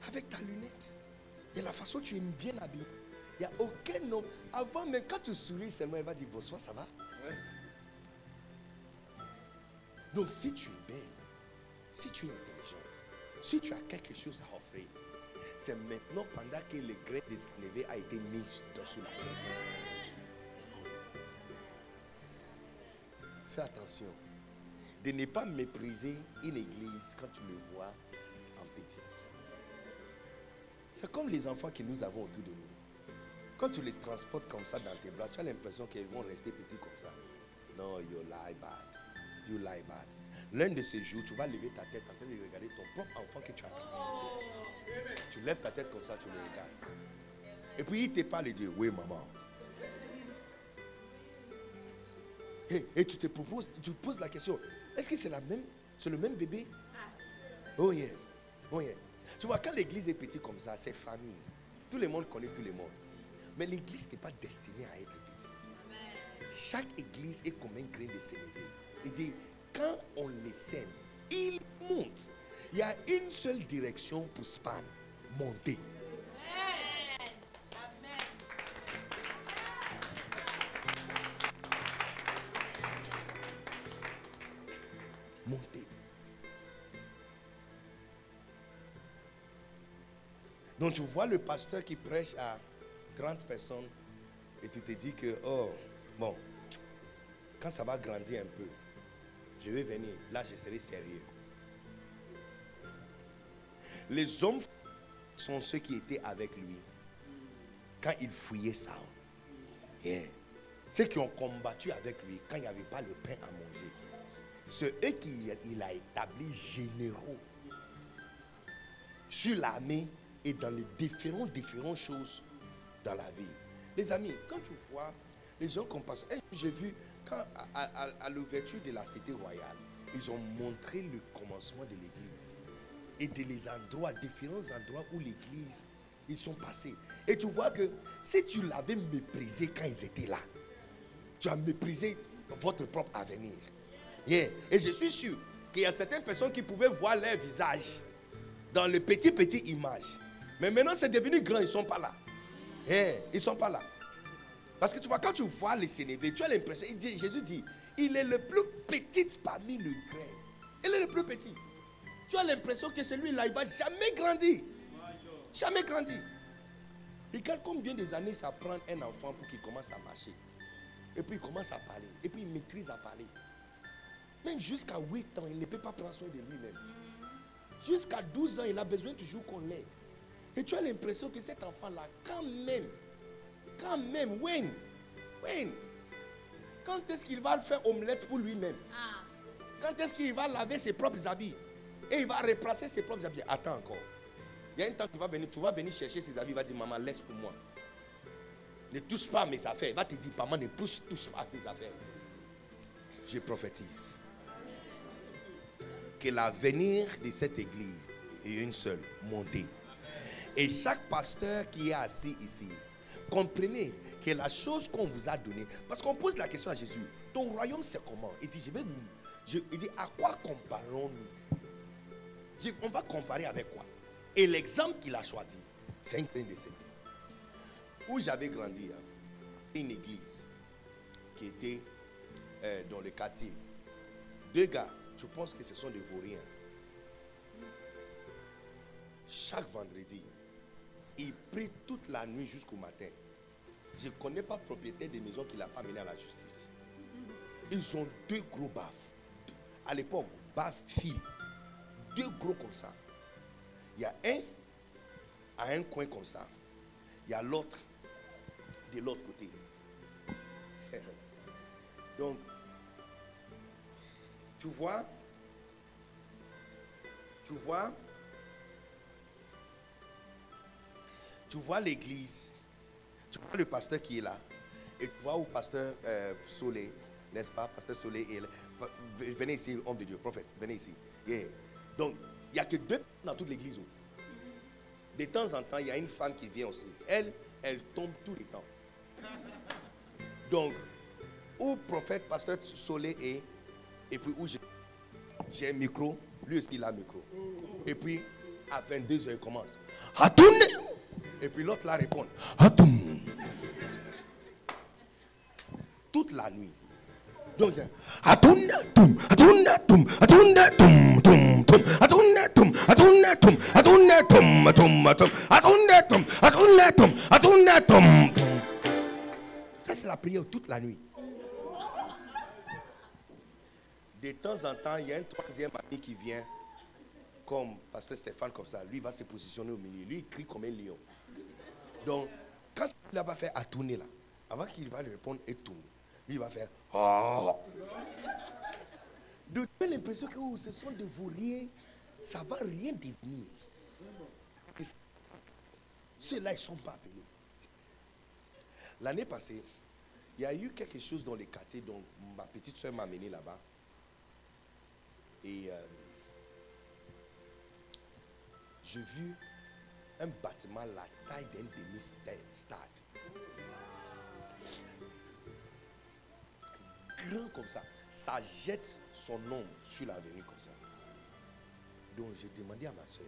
avec ta lunette, de la façon dont tu es bien habillé, il n'y a aucun homme. Avant, même quand tu souris seulement, elle va dire bonsoir, ça va? Ouais. Donc si tu es belle, si tu es intelligente, Si tu as quelque chose à offrir, c'est maintenant pendant que le grain de sénévé a été mis sous la terre. Fais attention de ne pas mépriser une église quand tu le vois en petite. C'est comme les enfants que nous avons autour de nous. Quand tu les transportes comme ça dans tes bras, tu as l'impression qu'ils vont rester petits comme ça. Non, you lie bad. You lie bad. L'un de ces jours, tu vas lever ta tête en train de regarder ton propre enfant que tu as transporté. Tu lèves ta tête comme ça, tu le regardes. Et puis il te parle et dit, oui maman. Et tu te poses la question, est-ce que c'est le même bébé? Oh yeah, oh yeah. Tu vois, quand l'église est petite comme ça, c'est famille. Tout le monde connaît tout le monde. Mais l'église n'est pas destinée à être petite. Chaque église est comme un grain de sénévé. Il dit, quand on les sème, ils montent. Il y a une seule direction pour Span, monter. Monter. Donc tu vois le pasteur qui prêche à 30 personnes et tu te dis que, oh, bon, quand ça va grandir un peu, je vais venir, là je serai sérieux. Les hommes sont ceux qui étaient avec lui quand il fouillait Saul. Yeah. Ceux qui ont combattu avec lui quand il n'y avait pas le pain à manger. C'est eux qu'il a établi généraux sur l'armée et dans les différentes choses dans la ville. Les amis, quand tu vois les gens qu'on passe, j'ai vu quand à l'ouverture de la cité royale, ils ont montré le commencement de l'église et de les endroits, différents endroits où l'église, ils sont passés. Et tu vois que si tu l'avais méprisé quand ils étaient là, tu as méprisé votre propre avenir. Yeah. Et je suis sûr qu'il y a certaines personnes qui pouvaient voir leur visage dans le petit image. Mais maintenant c'est devenu grand, ils ne sont pas là. Yeah. Ils ne sont pas là. Parce que tu vois, quand tu vois les sénévé, tu as l'impression, Jésus dit, il est le plus petit parmi le grain. Il est le plus petit. Tu as l'impression que celui-là, il ne va jamais grandir. Jamais grandir. Regarde combien des années ça prend un enfant pour qu'il commence à marcher. Et puis il commence à parler. Et puis il maîtrise à parler. Même jusqu'à 8 ans, il ne peut pas prendre soin de lui-même. Jusqu'à 12 ans, il a besoin toujours qu'on l'aide. Et tu as l'impression que cet enfant-là, quand même, quand est-ce qu'il va faire omelette pour lui-même? Quand est-ce qu'il va laver ses propres habits? Et il va replacer ses propres habits. Attends encore. Il y a un temps que tu vas venir chercher ses habits, il va dire, maman, laisse pour moi. Ne touche pas à mes affaires. Il va te dire, maman, ne touche pas à mes affaires. Je prophétise que l'avenir de cette église est une seule, montée. Et chaque pasteur qui est assis ici, comprenez que la chose qu'on vous a donnée, parce qu'on pose la question à Jésus, ton royaume c'est comment? Il dit, il dit, à quoi comparons-nous? On va comparer avec quoi? Et l'exemple qu'il a choisi, c'est un grain de sénévé. Où j'avais grandi, une église qui était dans le quartier. 2 gars, tu penses que ce sont des vauriens. Chaque vendredi, ils prient toute la nuit jusqu'au matin. Je ne connais pas propriétaire de maison qui ne l'a pas mené à la justice. Ils ont 2 gros baffes. À l'époque, baffes fil. 2 gros comme ça. Il y a un à un coin comme ça. Il y a l'autre de l'autre côté. Donc, tu vois l'église, tu vois le pasteur qui est là, et tu vois où pasteur Soleil, n'est-ce pas, pasteur Soleil est là. Venez ici, homme de Dieu, prophète, venez ici. Yeah. Donc, il n'y a que 2 dans toute l'église. De temps en temps, il y a une femme qui vient aussi. Elle tombe tout le temps. Donc, où prophète, pasteur Soleil est, et puis où j'ai un micro, lui aussi il a un micro. Et puis, à 22h, il commence. Hatoum! Et puis l'autre là répond. Hatoum! Toute la nuit. Donc, c'est Hatoum, toum, Hatoum, toum, Hatoum, toum, toum, toum, Hatoum, toum, atournetum, atournetum, atournetum, atournetum, atournetum. Ça, c'est la prière toute la nuit. De temps en temps, il y a un troisième ami qui vient, comme pasteur Stéphane, comme ça. Lui, il va se positionner au milieu. Lui, il crie comme un lion. Donc, quand il va faire à tourner là, avant qu'il va lui répondre et tourne, lui, il va faire oh. Donc, tu as l'impression que ce sont des vauriens, ça ne va rien devenir. Et ceux-là, ils ne sont pas appelés. L'année passée, il y a eu quelque chose dans les quartiers, donc ma petite soeur m'a amené là-bas. Et j'ai vu un bâtiment la taille d'un demi-stade. Grand comme ça. Ça jette son ombre sur l'avenue comme ça. Donc j'ai demandé à ma soeur,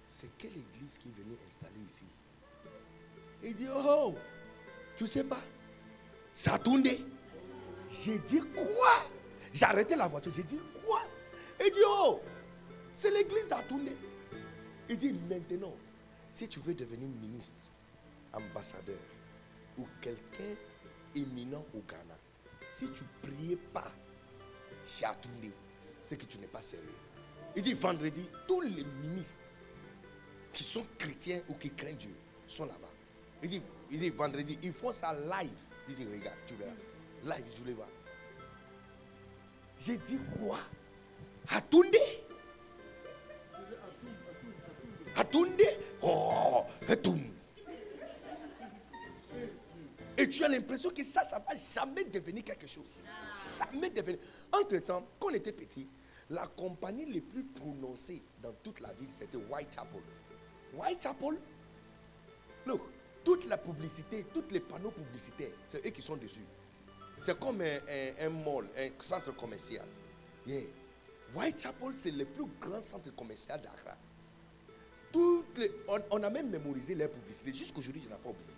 c'est quelle église qui est venue installer ici? Il dit, oh, tu sais pas, ça a tourné. J'ai dit, quoi? J'ai arrêté la voiture, j'ai dit, quoi? Il dit, oh, c'est l'église d'Atourné. Il dit, maintenant, si tu veux devenir ministre, ambassadeur ou quelqu'un éminent au Ghana, si tu ne priais pas chez Atourné, c'est que tu n'es pas sérieux. Il dit, vendredi, tous les ministres qui sont chrétiens ou qui craignent Dieu sont là-bas. Il dit, vendredi, ils font ça live. Il dit, regarde, tu verras. Live, je les vois. J'ai dit quoi? Atourné? Atourné? Oh, Atourné. Et tu as l'impression que ça ne va jamais devenir quelque chose. Jamais devenir. Entre-temps, quand on était petit, la compagnie la plus prononcée dans toute la ville, c'était Whitechapel. Whitechapel, look, toute la publicité, tous les panneaux publicitaires, c'est eux qui sont dessus. C'est comme un mall, un centre commercial. Yeah. Whitechapel, c'est le plus grand centre commercial d'Accra. On a même mémorisé les publicités. Jusqu'aujourd'hui, je n'ai pas oublié.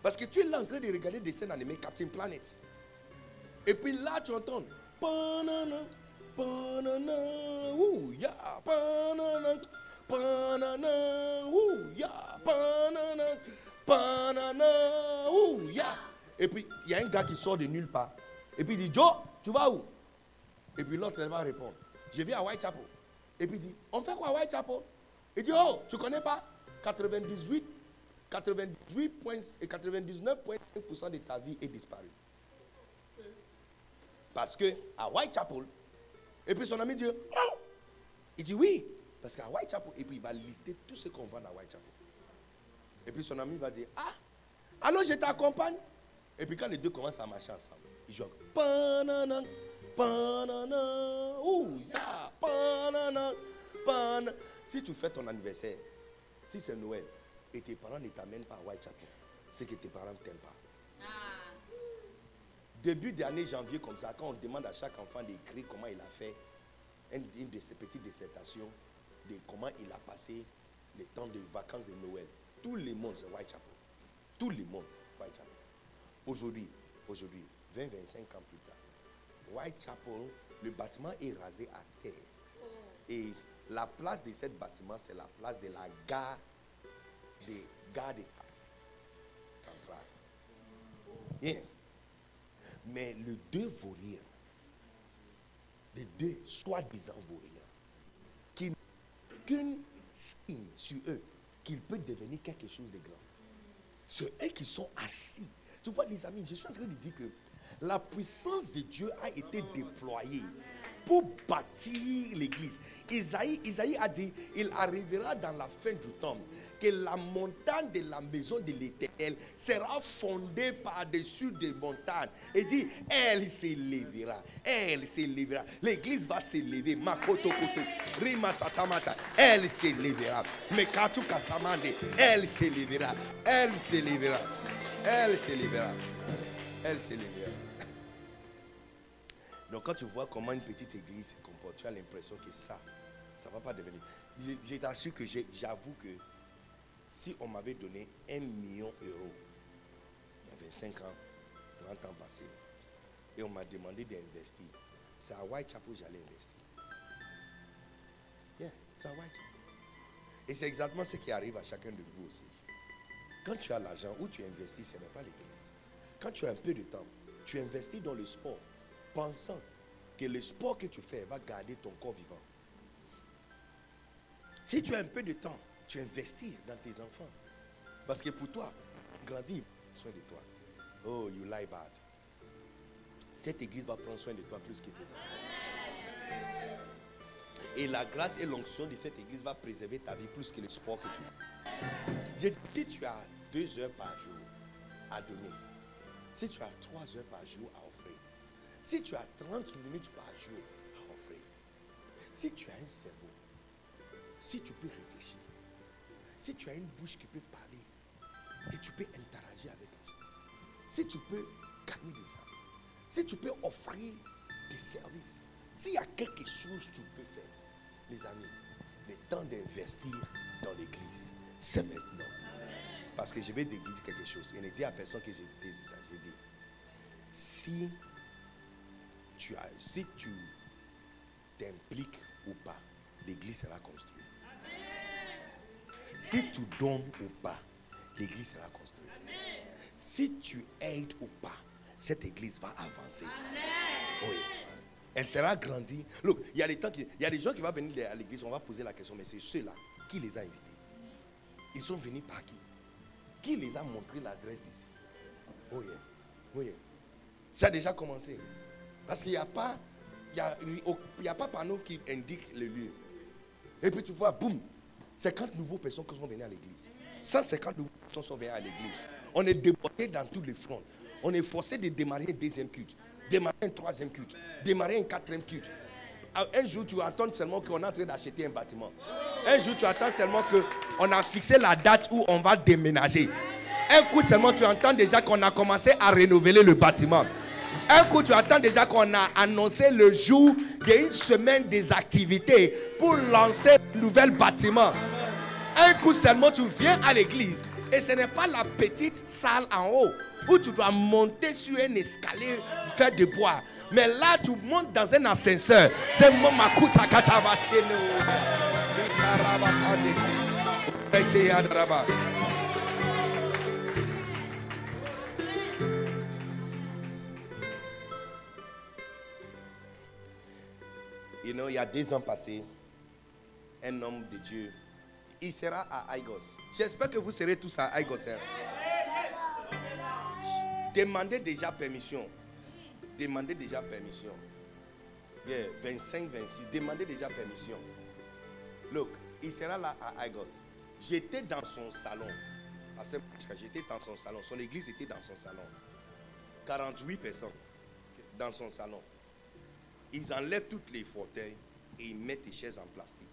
Parce que tu es là en train de regarder des scènes animées Captain Planet. Et puis là, tu entends Panana, panana, ouh, ya, panana, panana, ouh, ya, panana, panana, ouh, ya. Et puis, il y a un gars qui sort de nulle part. Et puis, il dit, Joe, tu vas où? Et puis, l'autre, elle va répondre, je vais à Whitechapel. Et puis, il dit, on fait quoi à Whitechapel? Il dit, oh, tu connais pas? 98 points et 99,5% de ta vie est disparue. Parce que à Whitechapel, et puis son ami dit, oh! Il dit oui, parce qu'à Whitechapel, et puis il va lister tout ce qu'on vend à Whitechapel. Et puis son ami va dire, ah, alors je t'accompagne. Et puis quand les deux commencent à marcher ensemble, ils jouent. Panana, panana, ouh, ya, panana, panana. Si tu fais ton anniversaire, si c'est Noël, et tes parents ne t'amènent pas à Whitechapel, c'est que tes parents ne t'aiment pas. Début d'année janvier comme ça, quand on demande à chaque enfant d'écrire comment il a fait une de ses petites dissertations, de comment il a passé les temps de vacances de Noël, tout le monde c'est Whitechapel. Tout le monde Whitechapel. Aujourd'hui, 20-25 ans plus tard, Whitechapel, le bâtiment est rasé à terre. Et la place de ce bâtiment, c'est la place de la gare des taxis centrales. Yeah. Mais les deux vauriens, les deux soi-disant vauriens, qui n'ont qu'un signe sur eux qu'ils peuvent devenir quelque chose de grand. C'est eux qui sont assis. Tu vois les amis, je suis en train de dire que la puissance de Dieu a été déployée pour bâtir l'église. Isaïe a dit, il arrivera dans la fin du temps que la montagne de la maison de l'Éternel sera fondée par-dessus des montagnes. Et dit, elle s'élèvera, elle s'élèvera. L'église va s'élever. Makoto koto, Rima satamata, elle s'élèvera. Mekatu kasamande, elle s'élèvera, elle s'élèvera, elle s'élèvera, elle s'élèvera. Donc quand tu vois comment une petite église se comporte, tu as l'impression que ça ne va pas devenir. Je t'assure que j'avoue que si on m'avait donné 1 million d'euros, il y avait 5 ans, 30 ans passés, et on m'a demandé d'investir, c'est à Whitechapel que j'allais investir. Yeah, travailles. Et c'est exactement ce qui arrive à chacun de vous aussi. Quand tu as l'argent, où tu investis, ce n'est pas l'église. Quand tu as un peu de temps, tu investis dans le sport, pensant que le sport que tu fais va garder ton corps vivant. Si tu as un peu de temps, tu investis dans tes enfants. Parce que pour toi, grandir, soin de toi. Oh, you lie bad. Cette église va prendre soin de toi plus que tes enfants. Et la grâce et l'onction de cette église va préserver ta vie plus que le sport que tu fais. J'ai dit, tu as 2 heures par jour à donner. Si tu as 3 heures par jour à offrir. Si tu as 30 minutes par jour à offrir. Si tu as un cerveau. Si tu peux réfléchir. Si tu as une bouche qui peut parler. Et tu peux interagir avec les gens. Si tu peux gagner des âmes. Si tu peux offrir des services. S'il y a quelque chose que tu peux faire. Les amis, le temps d'investir dans l'église, c'est maintenant. Parce que je vais te dire quelque chose. Et ne dis à personne que j'ai dit ça. J'ai dit, si tu t'impliques ou pas, l'église sera construite. Si tu donnes ou pas, l'église sera construite. Si tu aides ou pas, cette église va avancer. Oui. Elle sera agrandie. Look, il y a des gens qui vont venir à l'église, on va poser la question, mais c'est ceux-là, qui les a invités? Ils sont venus par qui? Qui les a montré l'adresse d'ici? Oh yeah, oh yeah. Ça a déjà commencé. Parce qu'il n'y a pas, panneau qui indique le lieu. Et puis tu vois, boum, 50 nouveaux personnes qui sont venues à l'église. 150 nouveaux personnes sont venues à l'église. On est débordé dans tous les fronts. On est forcé de démarrer un 2e culte, démarrer un 3e culte, démarrer un 4e culte. Un jour, tu entends seulement qu'on est en train d'acheter un bâtiment. Un jour, tu entends seulement qu'on a fixé la date où on va déménager. Un coup seulement, tu entends déjà qu'on a commencé à rénover le bâtiment. Un coup, tu entends déjà qu'on a annoncé le jour qu'il y a une semaine des activités pour lancer un nouvel bâtiment. Un coup seulement, tu viens à l'église et ce n'est pas la petite salle en haut où tu dois monter sur un escalier fait de bois. Mais là, tu montes dans un ascenseur. C'est mon makuta kataba chez nous. You know, il y a 2 ans passés, un homme de Dieu, il sera à Aigos. J'espère que vous serez tous à Aigos. Hein? Demandez déjà permission. Demandez déjà permission. Yeah, 25, 26. Demandez déjà permission. Look, il sera là à Aigos. J'étais dans son salon. J'étais dans son salon. Son église était dans son salon. 48 personnes dans son salon. Ils enlèvent toutes les fauteuils et ils mettent les chaises en plastique.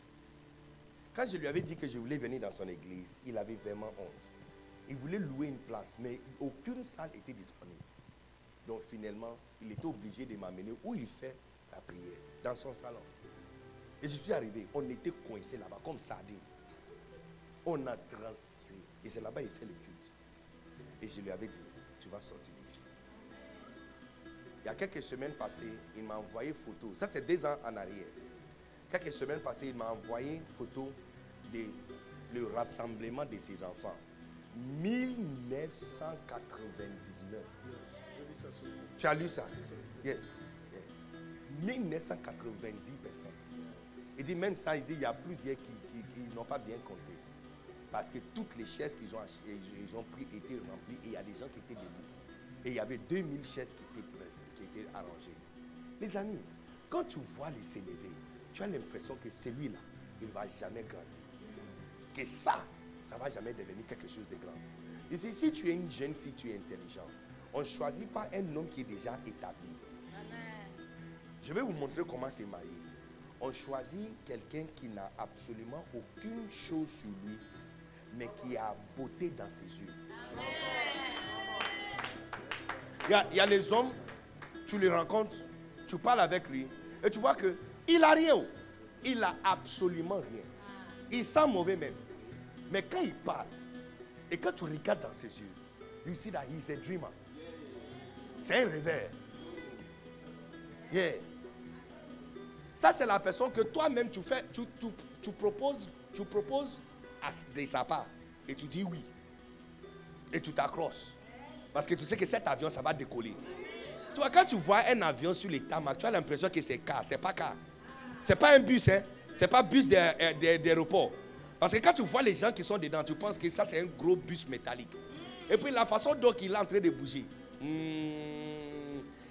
Quand je lui avais dit que je voulais venir dans son église, il avait vraiment honte. Il voulait louer une place, mais aucune salle était disponible. Donc finalement, il était obligé de m'amener où il fait la prière, dans son salon. Et je suis arrivé, on était coincés là-bas, comme sardines. On a transpiré. Et c'est là-bas qu'il fait le culte. Et je lui avais dit, tu vas sortir d'ici. Il y a quelques semaines passées, il m'a envoyé photo. Ça, c'est 2 ans en arrière. Quelques semaines passées, il m'a envoyé une photo du rassemblement de ses enfants. 1999. Tu as lu ça? Yes. Yeah. 1990 personnes. Il dit même ça, il y a plusieurs qui n'ont pas bien compté. Parce que toutes les chaises qu'ils ont achetées, ils ont pris étaient remplies et il y a des gens qui étaient debout. Et il y avait 2000 chaises qui étaient arrangées. Les amis, quand tu vois les s'élever, tu as l'impression que celui-là, il ne va jamais grandir. Que ça ne va jamais devenir quelque chose de grand. Et si tu es une jeune fille, tu es intelligent. On ne choisit pas un homme qui est déjà établi. Amen. Je vais vous montrer comment c'est marié. On choisit quelqu'un qui n'a absolument aucune chose sur lui, mais qui a beauté dans ses yeux. Il y a les hommes, tu les rencontres, tu parles avec lui, et tu vois qu'il n'a rien. Il n'a absolument rien. Il sent mauvais même. Mais quand il parle, et quand tu regardes dans ses yeux, you see that he is a dreamer. C'est un rêveur. Yeah. Ça, c'est la personne que toi-même tu proposes de sa part. Et tu dis oui. Et tu t'accroches. Parce que tu sais que cet avion, ça va décoller. Tu vois, quand tu vois un avion sur les tarmacs, tu as l'impression que c'est car. C'est pas car. C'est pas un bus, hein. C'est pas bus d'aéroport. Parce que quand tu vois les gens qui sont dedans, tu penses que ça, c'est un gros bus métallique. Et puis la façon dont il est en train de bouger.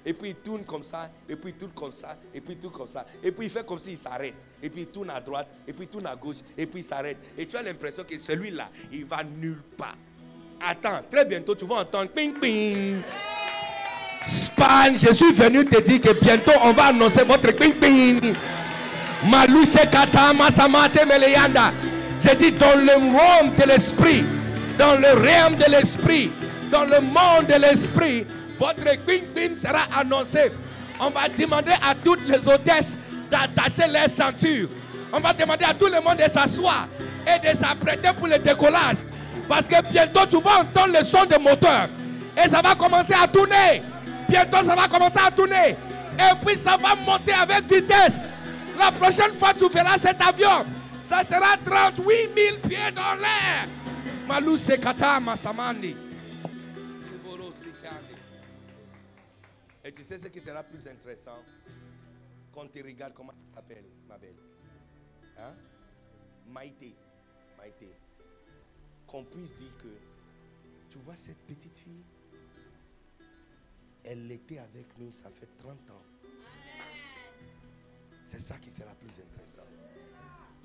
Et puis il tourne comme ça, et puis il tourne comme ça, et puis il tourne comme ça. Et puis il fait comme s'il s'arrête. Et puis il tourne à droite, et puis il tourne à gauche, et puis il s'arrête. Et tu as l'impression que celui-là, il va nulle part. Attends, très bientôt tu vas entendre ping ping. Span, je suis venu te dire que bientôt on va annoncer votre ping ping. Malouche kata masamate meleyanda. J'ai dit dans le royaume de l'esprit, dans le réel de l'esprit, dans le monde de l'esprit, votre ping ping sera annoncé. On va demander à toutes les hôtesses d'attacher leurs ceintures. On va demander à tout le monde de s'asseoir et de s'apprêter pour le décollage. Parce que bientôt tu vas entendre le son des moteurs. Et ça va commencer à tourner. Bientôt ça va commencer à tourner. Et puis ça va monter avec vitesse. La prochaine fois tu verras cet avion, ça sera 38 000 pieds dans l'air. Malou Sekata Masamandi. Et tu sais ce qui sera plus intéressant quand tu regardes comment tu t'appelles, ma belle. Hein? Maïté. Maïté. Qu'on puisse dire que tu vois cette petite fille, elle était avec nous, ça fait 30 ans. C'est ça qui sera plus intéressant.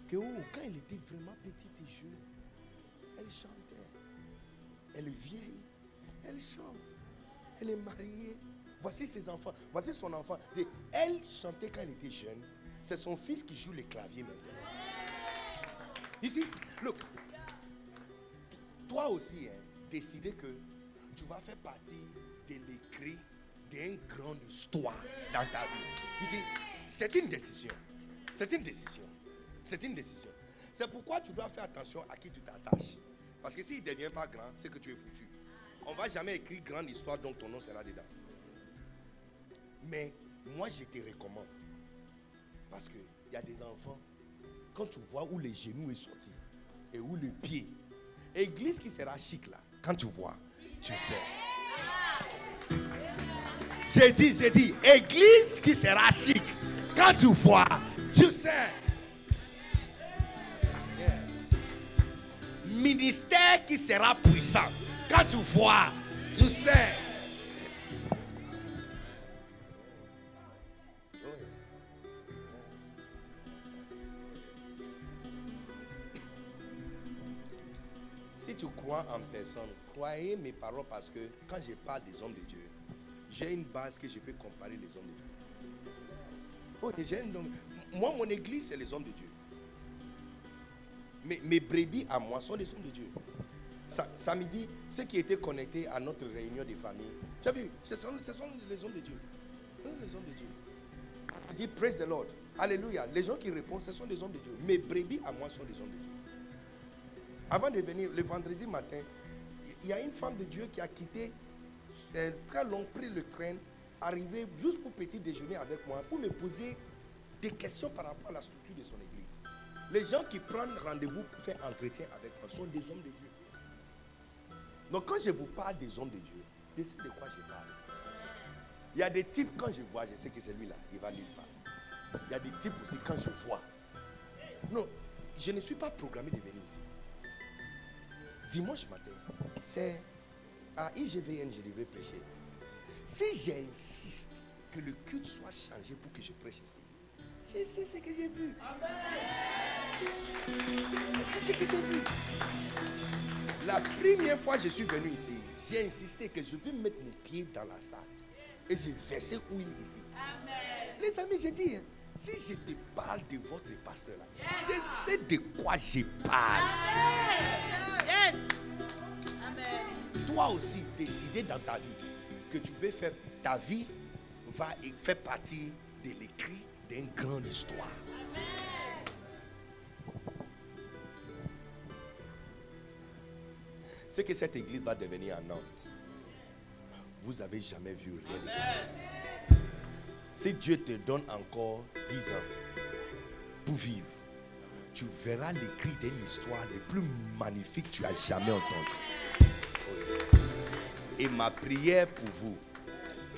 Que quand elle était vraiment petite et jeune, elle chantait. Elle est vieille, elle chante. Elle est mariée. Voici ses enfants, voici son enfant. Elle chantait quand elle était jeune. C'est son fils qui joue le clavier maintenant. Ici, look. Toi aussi, hein, décider que tu vas faire partie de l'écrit d'une grande histoire dans ta vie. Ici, c'est une décision. C'est une décision. C'est une décision. C'est pourquoi tu dois faire attention à qui tu t'attaches. Parce que s'il ne devient pas grand, c'est que tu es foutu. On ne va jamais écrire grande histoire dont ton nom sera dedans. Mais moi, je te recommande. Parce qu'il y a des enfants, quand tu vois où le genou est sorti et où le pied, église qui sera chic là, quand tu vois, tu sais. J'ai dit, église qui sera chic, quand tu vois, tu sais. Yeah. Ministère qui sera puissant, quand tu vois, tu sais. Si tu crois en personne, croyez mes paroles parce que quand je parle des hommes de Dieu, j'ai une base que je peux comparer les hommes de Dieu. Oh, moi, mon église, c'est les hommes de Dieu. Mes brebis à moi sont les hommes de Dieu. Samedi, ceux qui étaient connectés à notre réunion de famille, tu as vu, ce sont les hommes de Dieu. Les hommes de Dieu. Dis praise the Lord. Alléluia. Les gens qui répondent, ce sont les hommes de Dieu. Mes brebis à moi sont les hommes de Dieu. Avant de venir, le vendredi matin, il y a une femme de Dieu qui a quitté très long, pris le train, arrivé juste pour petit déjeuner avec moi, pour me poser des questions par rapport à la structure de son église. Les gens qui prennent rendez-vous pour faire entretien avec moi sont des hommes de Dieu. Donc quand je vous parle des hommes de Dieu, je sais de quoi je parle. Il y a des types, quand je vois, je sais que celui-là, il va nulle part. Il y a des types aussi, quand je vois. Non, je ne suis pas programmé de venir ici. Dimanche matin, c'est à IGVN, je devais prêcher. Si j'insiste que le culte soit changé pour que je prêche ici, je sais ce que j'ai vu. Amen. Je sais ce que j'ai vu. La première fois que je suis venu ici, j'ai insisté que je vais mettre mon pied dans la salle. Et j'ai versé huile ici. Amen. Les amis, j'ai dit, si je te parle de votre pasteur là, je sais de quoi je parle. Amen. Yes. Amen. Toi aussi, décider dans ta vie que tu veux faire, ta vie va faire partie de l'écrit d'une grande histoire. Amen. Ce que cette église va devenir à Nantes, vous n'avez jamais vu rien de tel. Si Dieu te donne encore 10 ans pour vivre, tu verras l'écrit d'une histoire le plus magnifique que tu as jamais entendu. Et ma prière pour vous,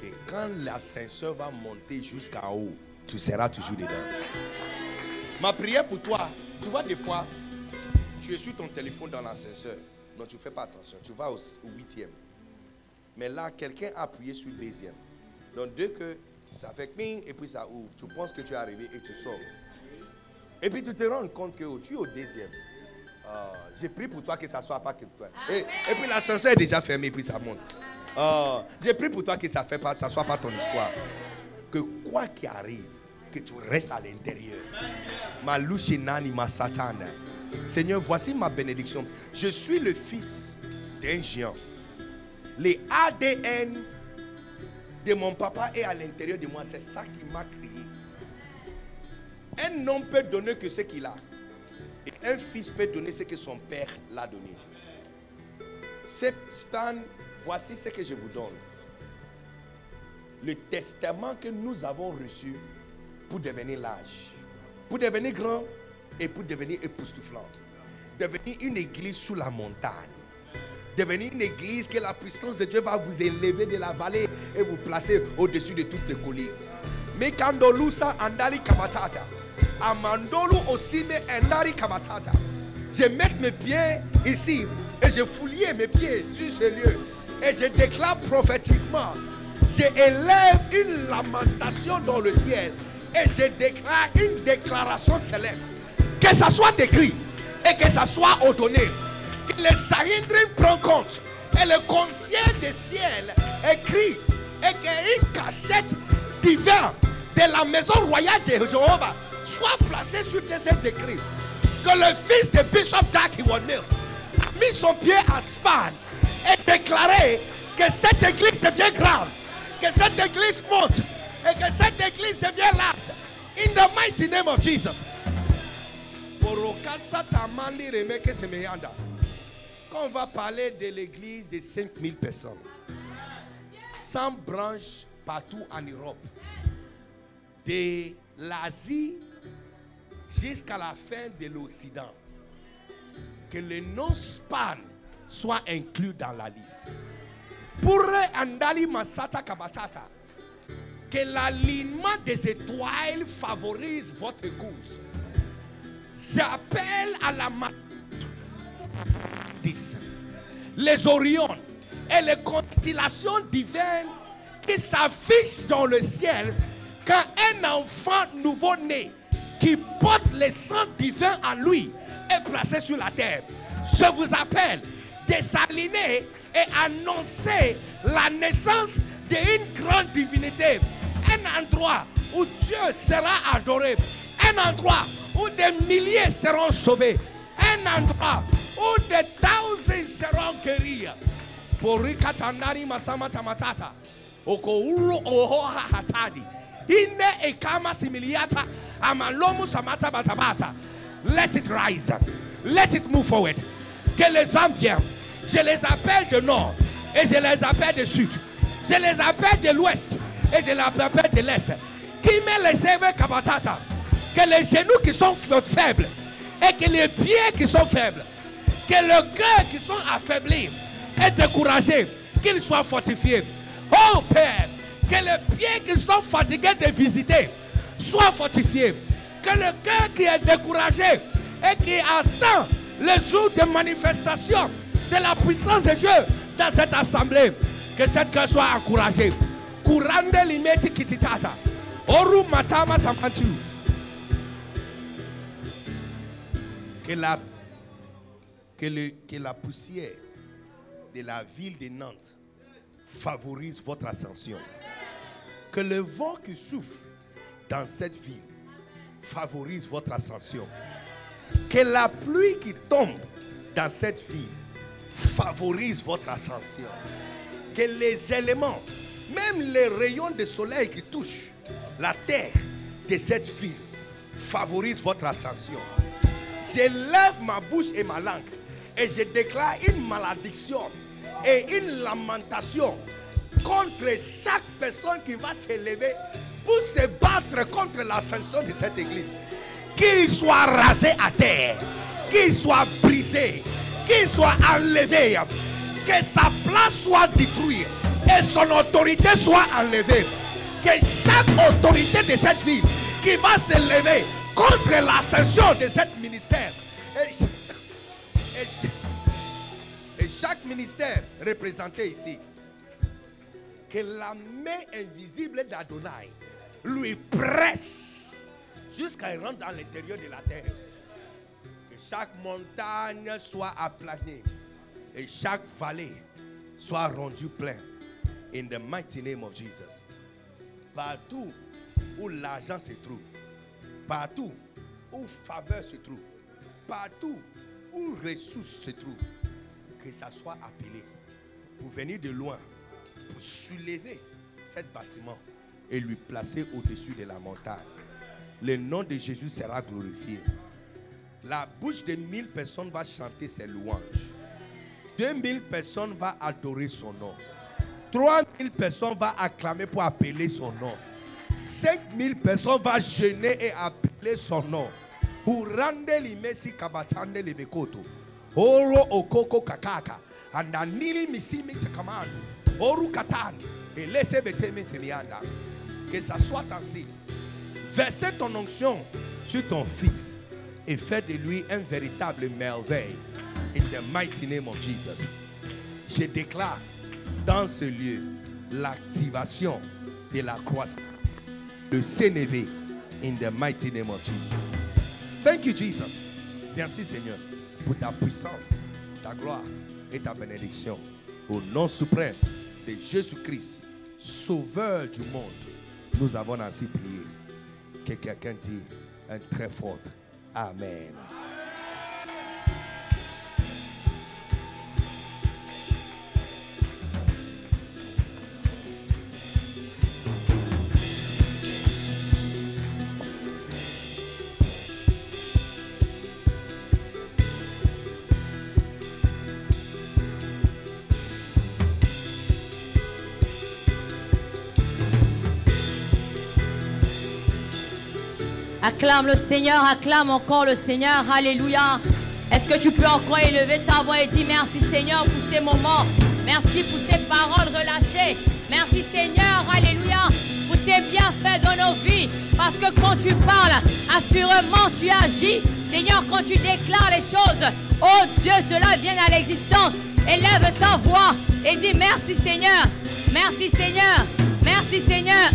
que quand l'ascenseur va monter jusqu'en haut, tu seras toujours dedans. Ma prière pour toi, tu vois des fois, tu es sur ton téléphone dans l'ascenseur. Non, tu ne fais pas attention, tu vas au 8e. Mais là, quelqu'un a appuyé sur le 2e. Donc dès que ça fait ping et puis ça ouvre, tu penses que tu es arrivé et tu sors. Et puis tu te rends compte que tu es au 2e. J'ai pris pour toi que ça ne soit pas que toi. Et puis l'ascenseur est déjà fermé et puis ça monte. J'ai pris pour toi que ça ne soit pas ton histoire. Que quoi qu'il arrive, que tu restes à l'intérieur. Ma louchinani, ma satana. Seigneur, voici ma bénédiction. Je suis le fils d'un géant. Les ADN de mon papa est à l'intérieur de moi. C'est ça qui m'a créé. Un homme peut donner que ce qu'il a. Et un fils peut donner ce que son père l'a donné. Cette span, voici ce que je vous donne. Le testament que nous avons reçu pour devenir large, pour devenir grand et pour devenir époustouflant. Devenir une église sous la montagne. Devenir une église que la puissance de Dieu va vous élever de la vallée et vous placer au-dessus de toutes les collines. Mais kandolusa andali kamatata. Amandolu osime andali kamatata. Je mets mes pieds ici et je fouillais mes pieds sur ce lieu. Et je déclare prophétiquement, j'élève une lamentation dans le ciel. Et je déclare une déclaration céleste. Que ça soit décrit et que ça soit ordonné. Que le Sahindrin prend compte. Et le conseil des ciels écrit. Et qu'une cachette divine de la maison royale de Jéhovah soit placée sur cet écrit. Que le fils de Bishop Dag Heward-Mills a mis son pied à Span et déclaré que cette église devient grande. Que cette église monte. Et que cette église devient large. In the mighty name of Jesus. Quand on va parler de l'église de 5000 personnes, 100 branches partout en Europe, de l'Asie jusqu'à la fin de l'Occident, que le nom Span soit inclus dans la liste. Pour Andali Masata Kabatata, que l'alignement des étoiles favorise votre cause. J'appelle à la les Orions et les constellations divines qui s'affichent dans le ciel quand un enfant nouveau-né qui porte le sang divin en lui est placé sur la terre. Je vous appelle de s'aligner et annoncer la naissance d'une grande divinité. Un endroit où Dieu sera adoré. Un endroit où des milliers seront sauvés. Un endroit où des thousands seront guéris. Pour Rikatandari Masama Tamatata. Oko Uru Ohoha Hatadi. Ine Ekama Similiata. Amalomu Samata Batabata. Let it rise. Let it move forward. Que les âmes viennent. Je les appelle de nord. Et je les appelle de sud. Je les appelle de l'ouest. Et je les appelle de l'est. Qui met les œuvres Kabatata. Que les genoux qui sont faibles. Et que les pieds qui sont faibles. Que le cœur qui sont affaiblis et découragés, qu'ils soient fortifiés. Oh Père, que les pieds qui sont fatigués de visiter soient fortifiés. Que le cœur qui est découragé et qui attend le jour de manifestation de la puissance de Dieu dans cette assemblée, que cette cœur soit encouragé. Kurande limeti kititata. Oru matama samantu. Que la poussière de la ville de Nantes favorise votre ascension. Que le vent qui souffle dans cette ville favorise votre ascension. Que la pluie qui tombe dans cette ville favorise votre ascension. Que les éléments, même les rayons de soleil qui touchent la terre de cette ville favorisent votre ascension. Je lève ma bouche et ma langue et je déclare une malédiction et une lamentation contre chaque personne qui va s'élever pour se battre contre l'ascension de cette église. Qu'il soit rasé à terre, qu'il soit brisé, qu'il soit enlevé, que sa place soit détruite et son autorité soit enlevée. Que chaque autorité de cette ville qui va se lever contre l'ascension de cet ministère, et chaque ministère représenté ici, que la main invisible d'Adonai lui presse jusqu'à rentrer dans l'intérieur de la terre. Que chaque montagne soit aplanie et chaque vallée soit rendue pleine. In the mighty name of Jesus. Partout où l'argent se trouve, partout où faveur se trouve, partout où ressources se trouvent, que ça soit appelé pour venir de loin, pour soulever ce bâtiment et lui placer au-dessus de la montagne. Le nom de Jésus sera glorifié. La bouche de 1000 personnes va chanter ses louanges. 2000 personnes vont adorer son nom. 3000 personnes vont acclamer pour appeler son nom. 5000 personnes vont jeûner et appeler son nom. Pour rendre l'imesi kabatande lebekoto. Oro okoko kakaka. Andanili misimi tekamandu. Oru katani. Et laissez betemi temianda. Que ça soit ainsi. Versez ton onction sur ton fils et fais de lui un véritable merveille. In the mighty name of Jesus. Je déclare dans ce lieu l'activation de la croissance de s'élever in the mighty name of Jesus. Thank you, Jesus. Merci, Seigneur, pour ta puissance, ta gloire et ta bénédiction. Au nom suprême de Jésus-Christ, Sauveur du monde, nous avons ainsi prié. Que quelqu'un dit un très fort Amen. Acclame le Seigneur, acclame encore le Seigneur, alléluia. Est-ce que tu peux encore élever ta voix et dire merci Seigneur pour ces moments. Merci pour ces paroles relâchées. Merci Seigneur, alléluia, pour tes bienfaits dans nos vies. Parce que quand tu parles, assurément tu agis. Seigneur, quand tu déclares les choses, oh Dieu, cela vient à l'existence. Élève ta voix et dis merci Seigneur, merci Seigneur, merci Seigneur,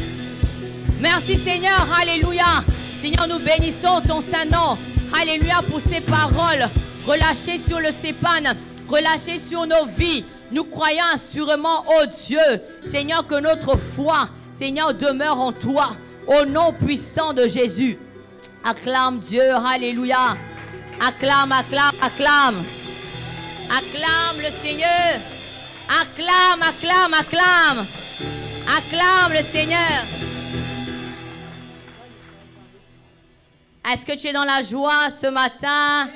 merci Seigneur, alléluia. Seigneur, nous bénissons ton Saint-Nom. Alléluia pour ces paroles relâchées sur le Sépan, relâchées sur nos vies. Nous croyons assurément, oh Dieu, Seigneur, que notre foi, Seigneur, demeure en toi. Au nom puissant de Jésus. Acclame Dieu, alléluia. Acclame, acclame, acclame. Acclame le Seigneur. Acclame, acclame, acclame. Acclame le Seigneur. Est-ce que tu es dans la joie ce matin?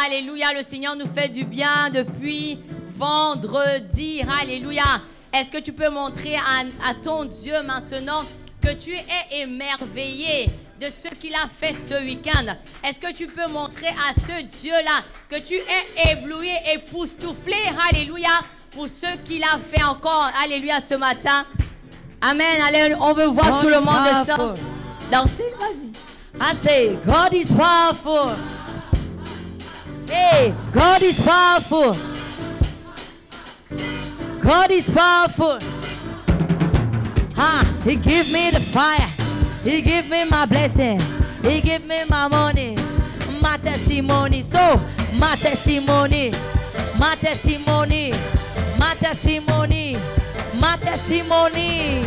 Alléluia, le Seigneur nous fait du bien depuis vendredi. Alléluia. Est-ce que tu peux montrer à ton Dieu maintenant que tu es émerveillé de ce qu'il a fait ce week-end? Est-ce que tu peux montrer à ce Dieu-là que tu es ébloui, époustouflé? Alléluia, pour ce qu'il a fait encore. Alléluia, ce matin. Amen. Allez, on veut voir tout le monde danser. Vas-y. I say, God is powerful. Hey, God is powerful. God is powerful. He give me the fire. He give me my blessing. He give me my money. My testimony. So, my testimony. My testimony. My testimony. My testimony.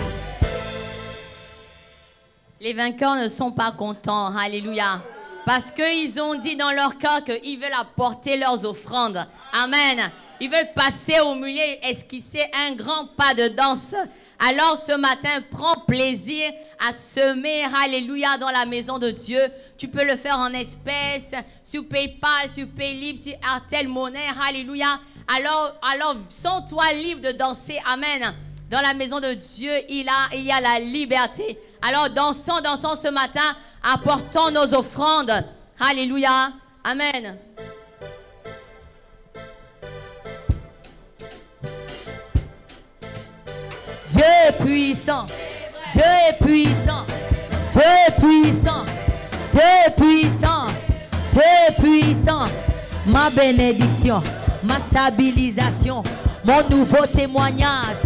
Les vainqueurs ne sont pas contents, alléluia, parce qu'ils ont dit dans leur cœur qu'ils veulent apporter leurs offrandes. Amen. Ils veulent passer au milieu, esquisser un grand pas de danse. Alors ce matin, prends plaisir à semer, alléluia, dans la maison de Dieu. Tu peux le faire en espèces, sur PayPal, sur Paylib, sur Airtel Monnaie, alléluia. Alors sens-toi libre de danser, amen. Dans la maison de Dieu, il y a la liberté. Alors dansons, dansons ce matin, apportons nos offrandes. Alléluia. Amen. Dieu est puissant. Dieu est puissant. Dieu est puissant. Dieu est puissant. Dieu est puissant. Ma bénédiction, ma stabilisation, mon nouveau témoignage,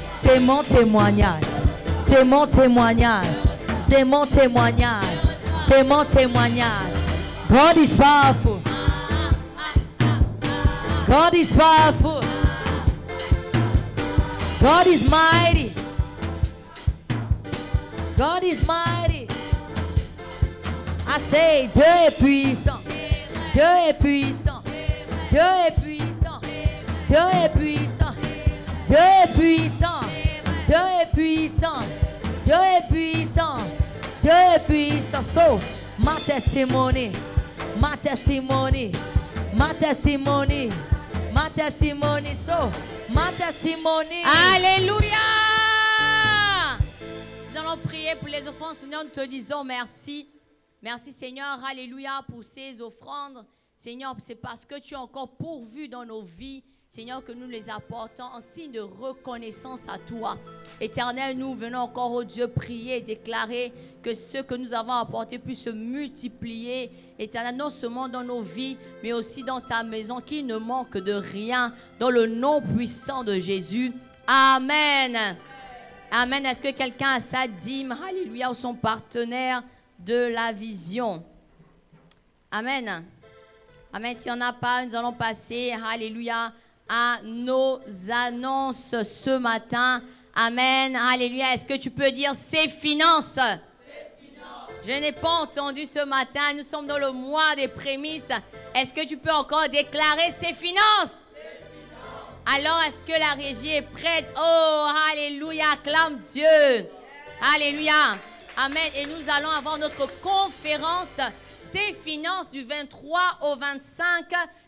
c'est mon témoignage, c'est mon témoignage, c'est mon témoignage, c'est mon témoignage. God is powerful. God is powerful. God is mighty. God is mighty. I say, Dieu est puissant. Dieu est puissant. Dieu est puissant. Dieu est puissant. Dieu est puissant. Dieu est puissant. Dieu est puissant. Dieu est puissant. So, my testimony. My testimony. My testimony. My testimony. So, my testimony. Alléluia. Nous allons prier pour les offrandes. Seigneur, nous te disons merci. Merci Seigneur, alléluia, pour ces offrandes. Seigneur, c'est parce que tu as encore pourvu dans nos vies, Seigneur, que nous les apportons en signe de reconnaissance à toi. Éternel, nous venons encore, oh Dieu, prier et déclarer que ce que nous avons apporté puisse se multiplier. Éternel, non seulement dans nos vies, mais aussi dans ta maison, qu'il ne manque de rien, dans le nom puissant de Jésus. Amen. Amen. Est-ce que quelqu'un a sa dîme, alléluia, ou son partenaire de la vision? Amen. Amen. Si on n'a pas, nous allons passer, alléluia, à nos annonces ce matin. Amen. Alléluia. Est-ce que tu peux dire ses finances? Je n'ai pas entendu ce matin. Nous sommes dans le mois des prémices. Est-ce que tu peux encore déclarer ses finances? Alors, est-ce que la régie est prête? Oh, alléluia. Acclame Dieu. Alléluia. Amen. Et nous allons avoir notre conférence Ces finances du 23 au 25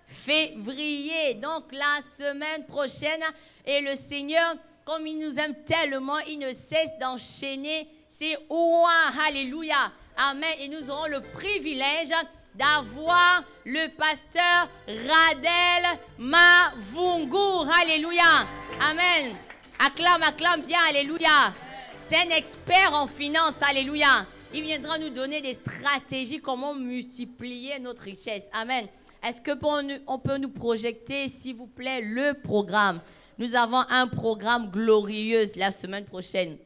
février. Donc la semaine prochaine. Et le Seigneur, comme il nous aime tellement, il ne cesse d'enchaîner ses ouah. Alléluia. Amen. Et nous aurons le privilège d'avoir le pasteur Radel Mavungu. Alléluia. Amen. Acclame, acclame bien. Alléluia. C'est un expert en finance, alléluia. Il viendra nous donner des stratégies, comment multiplier notre richesse. Amen. Est-ce qu'on peut nous projeter, s'il vous plaît, le programme? Nous avons un programme glorieux la semaine prochaine.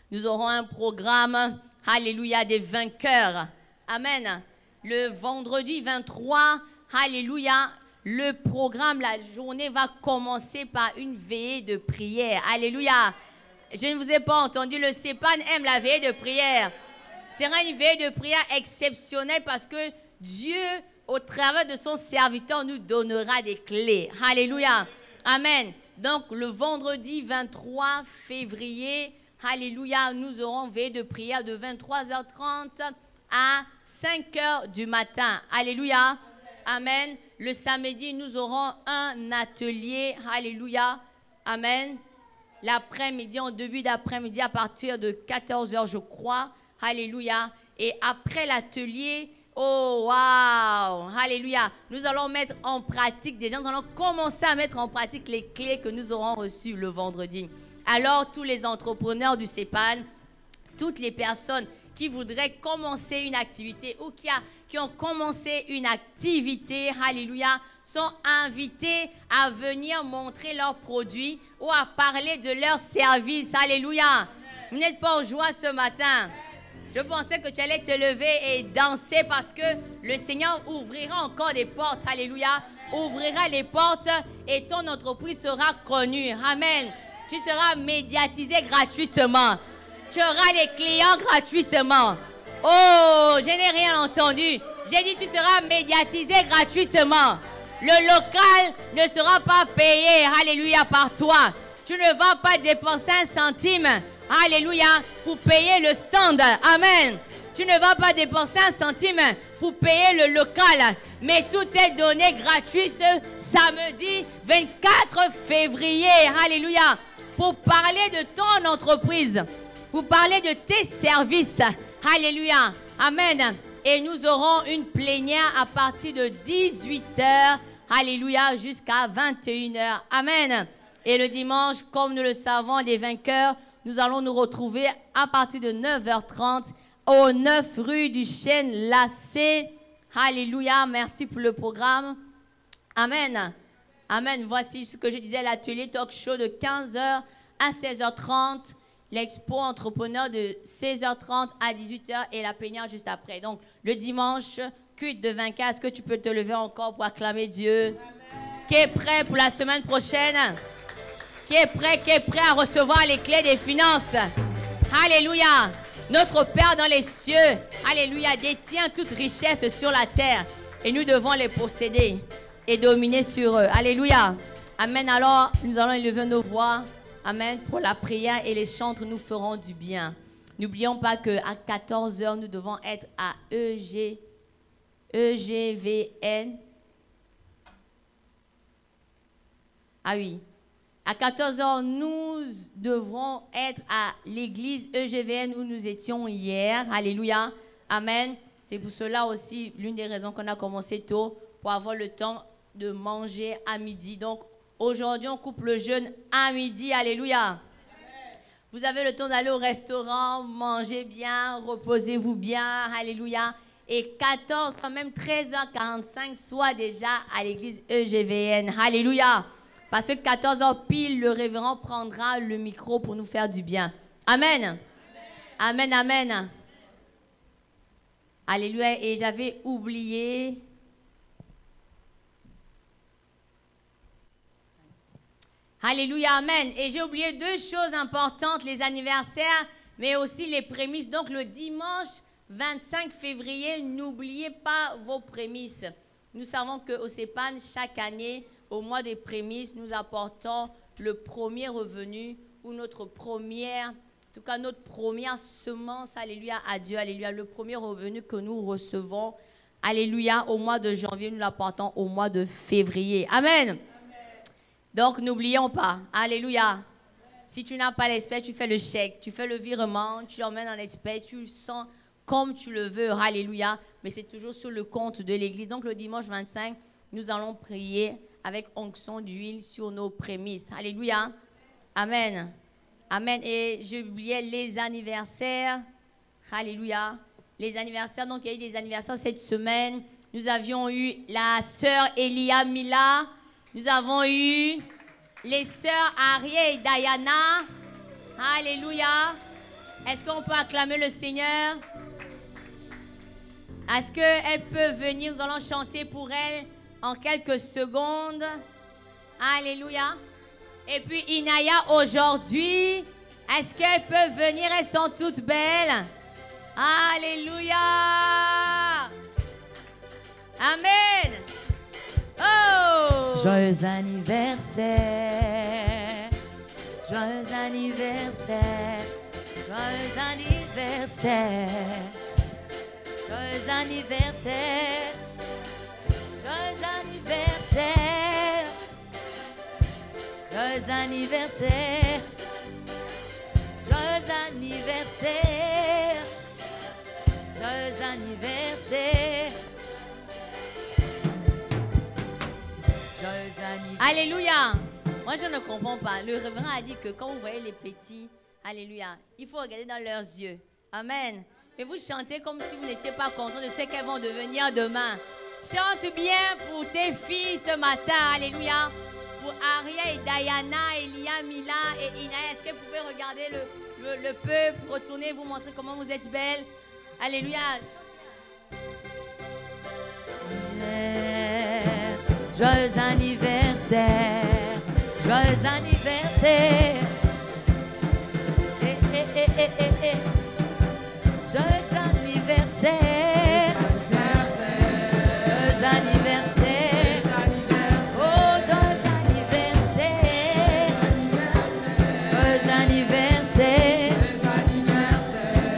Nous aurons un programme, alléluia, des vainqueurs. Amen. Le vendredi 23, alléluia, le programme, la journée va commencer par une veillée de prière. Alléluia. Je ne vous ai pas entendu, le CEPAN aime la veillée de prière. Ce sera une veillée de prière exceptionnelle parce que Dieu, au travers de son serviteur, nous donnera des clés. Alléluia. Amen. Donc, le vendredi 23 février, alléluia, nous aurons veillée de prière de 23h30 à 5h du matin. Alléluia. Amen. Le samedi, nous aurons un atelier. Alléluia. Amen. L'après-midi, en début d'après-midi, à partir de 14h, je crois. Alléluia. Et après l'atelier, oh, waouh, alléluia. Nous allons mettre en pratique, déjà, nous allons commencer à mettre en pratique les clés que nous aurons reçues le vendredi. Alors, tous les entrepreneurs du CEPAN, toutes les personnes qui voudraient commencer une activité ou qui ont commencé une activité, alléluia, sont invités à venir montrer leurs produits ou à parler de leurs services. Alléluia. Vous n'êtes pas en joie ce matin. Je pensais que tu allais te lever et danser parce que le Seigneur ouvrira encore des portes. Alléluia. Ouvrira les portes et ton entreprise sera connue. Amen. Tu seras médiatisé gratuitement. Tu auras les clients gratuitement. Oh, je n'ai rien entendu. J'ai dit tu seras médiatisé gratuitement. Le local ne sera pas payé, alléluia, par toi. Tu ne vas pas dépenser un centime, alléluia, pour payer le stand. Amen. Tu ne vas pas dépenser un centime pour payer le local. Mais tout est donné gratuit ce samedi 24 février. Alléluia. pour parler de ton entreprise, pour parler de tes services. Alléluia. Amen. Et nous aurons une plénière à partir de 18h. Alléluia, jusqu'à 21h. Amen. Et le dimanche, comme nous le savons, les vainqueurs, nous allons nous retrouver à partir de 9h30 au 9 rue du Chêne Lacé. Alléluia. Merci pour le programme. Amen. Amen. Voici ce que je disais, l'atelier talk show de 15h à 16h30. L'expo entrepreneur de 16h30 à 18h et la plénière juste après. Donc, le dimanche, culte de vainqueur. Est-ce que tu peux te lever encore pour acclamer Dieu? Amen. Qui est prêt pour la semaine prochaine? Qui est prêt à recevoir les clés des finances? Alléluia. Notre Père dans les cieux, alléluia, détient toute richesse sur la terre. Et nous devons les posséder et dominer sur eux. Alléluia. Amen. Alors, nous allons élever nos voix. Amen. Pour la prière et les chantres nous feront du bien. N'oublions pas qu'à 14h, nous devons être à EGVN. Ah oui. À 14h, nous devrons être à l'église EGVN où nous étions hier. Alléluia. Amen. C'est pour cela aussi l'une des raisons qu'on a commencé tôt, pour avoir le temps de manger à midi. Donc, aujourd'hui, on coupe le jeûne à midi. Alléluia. Amen. Vous avez le temps d'aller au restaurant, manger bien, reposez-vous bien. Alléluia. Et 14, quand même 13h45, soit déjà à l'église EGVN. Alléluia. Parce que 14h pile, le révérend prendra le micro pour nous faire du bien. Amen. Amen, amen. Amen. Alléluia. Et j'avais oublié... Alléluia, amen. Et j'ai oublié deux choses importantes, les anniversaires, mais aussi les prémices. Donc, le dimanche 25 février, n'oubliez pas vos prémices. Nous savons qu'au CEPAN, chaque année, au mois des prémices, nous apportons le premier revenu ou notre première, en tout cas notre première semence, alléluia, à Dieu, alléluia. Le premier revenu que nous recevons, alléluia, au mois de janvier, nous l'apportons au mois de février. Amen. Donc, n'oublions pas. Alléluia. Si tu n'as pas l'espèce, tu fais le chèque, tu fais le virement, tu l'emmènes en espèce, tu le sens comme tu le veux. Alléluia. Mais c'est toujours sur le compte de l'Église. Donc, le dimanche 25, nous allons prier avec onction d'huile sur nos prémices. Alléluia. Amen. Amen. Et j'ai oublié les anniversaires. Alléluia. Les anniversaires. Donc, il y a eu des anniversaires cette semaine. Nous avions eu la sœur Elia Mila. Nous avons eu les sœurs Ariel et Diana. Alléluia. Est-ce qu'on peut acclamer le Seigneur? Est-ce qu'elles peuvent venir? Nous allons chanter pour elles en quelques secondes. Alléluia. Et puis Inaya aujourd'hui. Est-ce qu'elles peuvent venir? Elles sont toutes belles. Alléluia. Amen. Oh! Joyeux anniversaire, joyeux anniversaire, joyeux anniversaire, joyeux anniversaire, joyeux anniversaire, joyeux anniversaire, joyeux anniversaire, joyeux anniversaire. Alléluia. Moi, je ne comprends pas. Le révérend a dit que quand vous voyez les petits, alléluia, il faut regarder dans leurs yeux. Amen. Et vous chantez comme si vous n'étiez pas content de ce qu'elles vont devenir demain. Chante bien pour tes filles ce matin. Alléluia. Pour Aria et Diana, Elia, Mila et Ina. Est-ce que vous pouvez regarder le peuple, retourner, vous montrer comment vous êtes belles? Alléluia. Joyeux anniversaire, joyeux anniversaire. Joyeux anniversaire, joyeux anniversaire. Oh, joyeux anniversaire, joyeux anniversaire,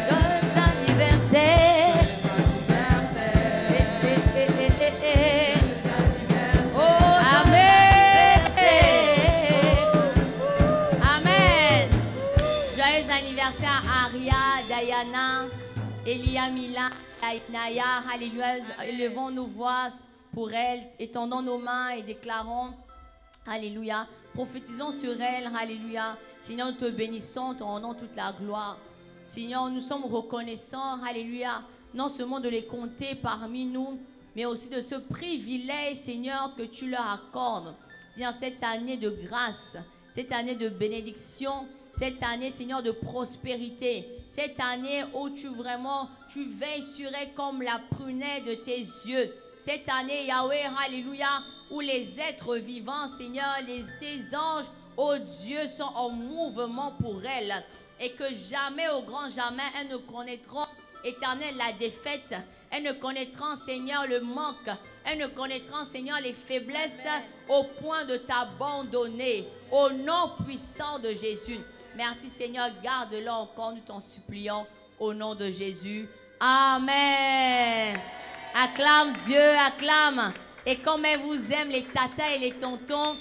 joyeux anniversaire. anniversaire à Aria, Diana, Elia, Mila, Naya. Alléluia. Élevons nos voix pour elle, étendons nos mains et déclarons, alléluia. Prophétisons sur elle, alléluia. Seigneur, nous te bénissons, te rendons toute la gloire. Seigneur, nous sommes reconnaissants, alléluia, non seulement de les compter parmi nous, mais aussi de ce privilège, Seigneur, que tu leur accordes. Seigneur, cette année de grâce, cette année de bénédiction, cette année, Seigneur, de prospérité, cette année où tu veilles sur elle comme la prunelle de tes yeux. Cette année, Yahweh, alléluia, où les êtres vivants, Seigneur, tes anges, oh Dieu, sont en mouvement pour elle. Et que jamais, au grand jamais, elles ne connaîtront, Éternel, la défaite. Elles ne connaîtront, Seigneur, le manque. Elles ne connaîtront, Seigneur, les faiblesses au point de t'abandonner. Au nom puissant de Jésus. Merci, Seigneur, garde-le encore, nous t'en supplions, au nom de Jésus. Amen. Acclame Dieu, acclame. Et comme elle vous aime, les tatas et les tontons,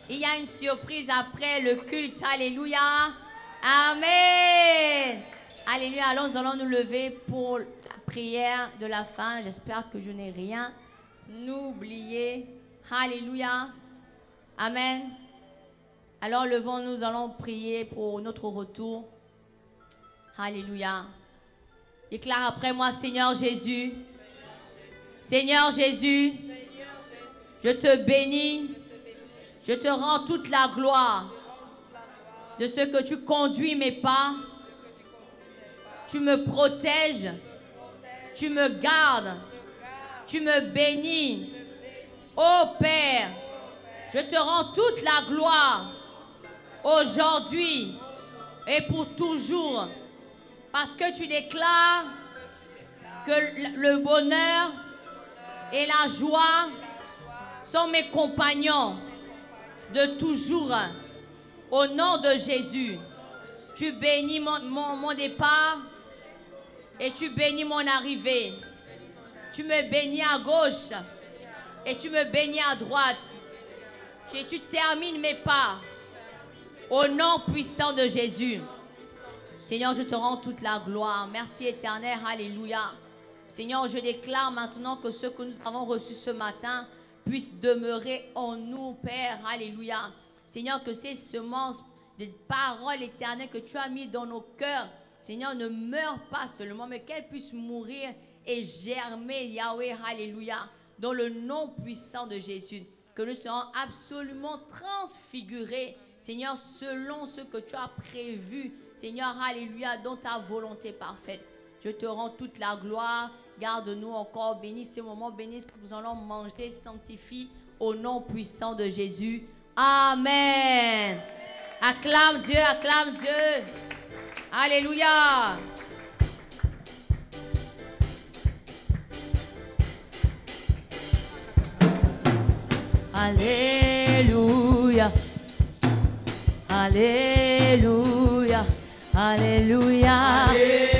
il y a une surprise après le culte. Alléluia. Amen. Alléluia. Alors nous allons nous lever pour la prière de la fin. J'espère que je n'ai rien oublié. Alléluia. Amen. Alors levons-nous, nous allons prier pour notre retour. Alléluia. Déclare après moi, Seigneur Jésus. Seigneur Jésus, je te bénis, je te rends toute la gloire de ce que tu conduis mes pas, tu me protèges, tu me gardes, tu me bénis. Ô Père, je te rends toute la gloire aujourd'hui et pour toujours, parce que tu déclares que le bonheur et la joie sont mes compagnons de toujours. Au nom de Jésus, tu bénis mon départ et tu bénis mon arrivée. Tu me bénis à gauche et tu me bénis à droite. Et tu termines mes pas. Au nom puissant de Jésus. Seigneur, je te rends toute la gloire. Merci éternel. Alléluia. Seigneur, je déclare maintenant que ce que nous avons reçu ce matin puisse demeurer en nous, Père. Alléluia. Seigneur, que ces semences, des paroles éternelles que tu as mises dans nos cœurs, Seigneur, ne meurent pas seulement, mais qu'elles puissent mourir et germer, Yahweh. Alléluia. Dans le nom puissant de Jésus. Que nous serons absolument transfigurés, Seigneur, selon ce que tu as prévu, Seigneur, alléluia, dans ta volonté parfaite. Je te rends toute la gloire. Garde-nous encore. Bénis ces moments. Bénis ce que nous allons manger. Sanctifie au nom puissant de Jésus. Amen. Acclame Dieu, acclame Dieu. Alléluia. Alléluia. Alléluia. Alléluia.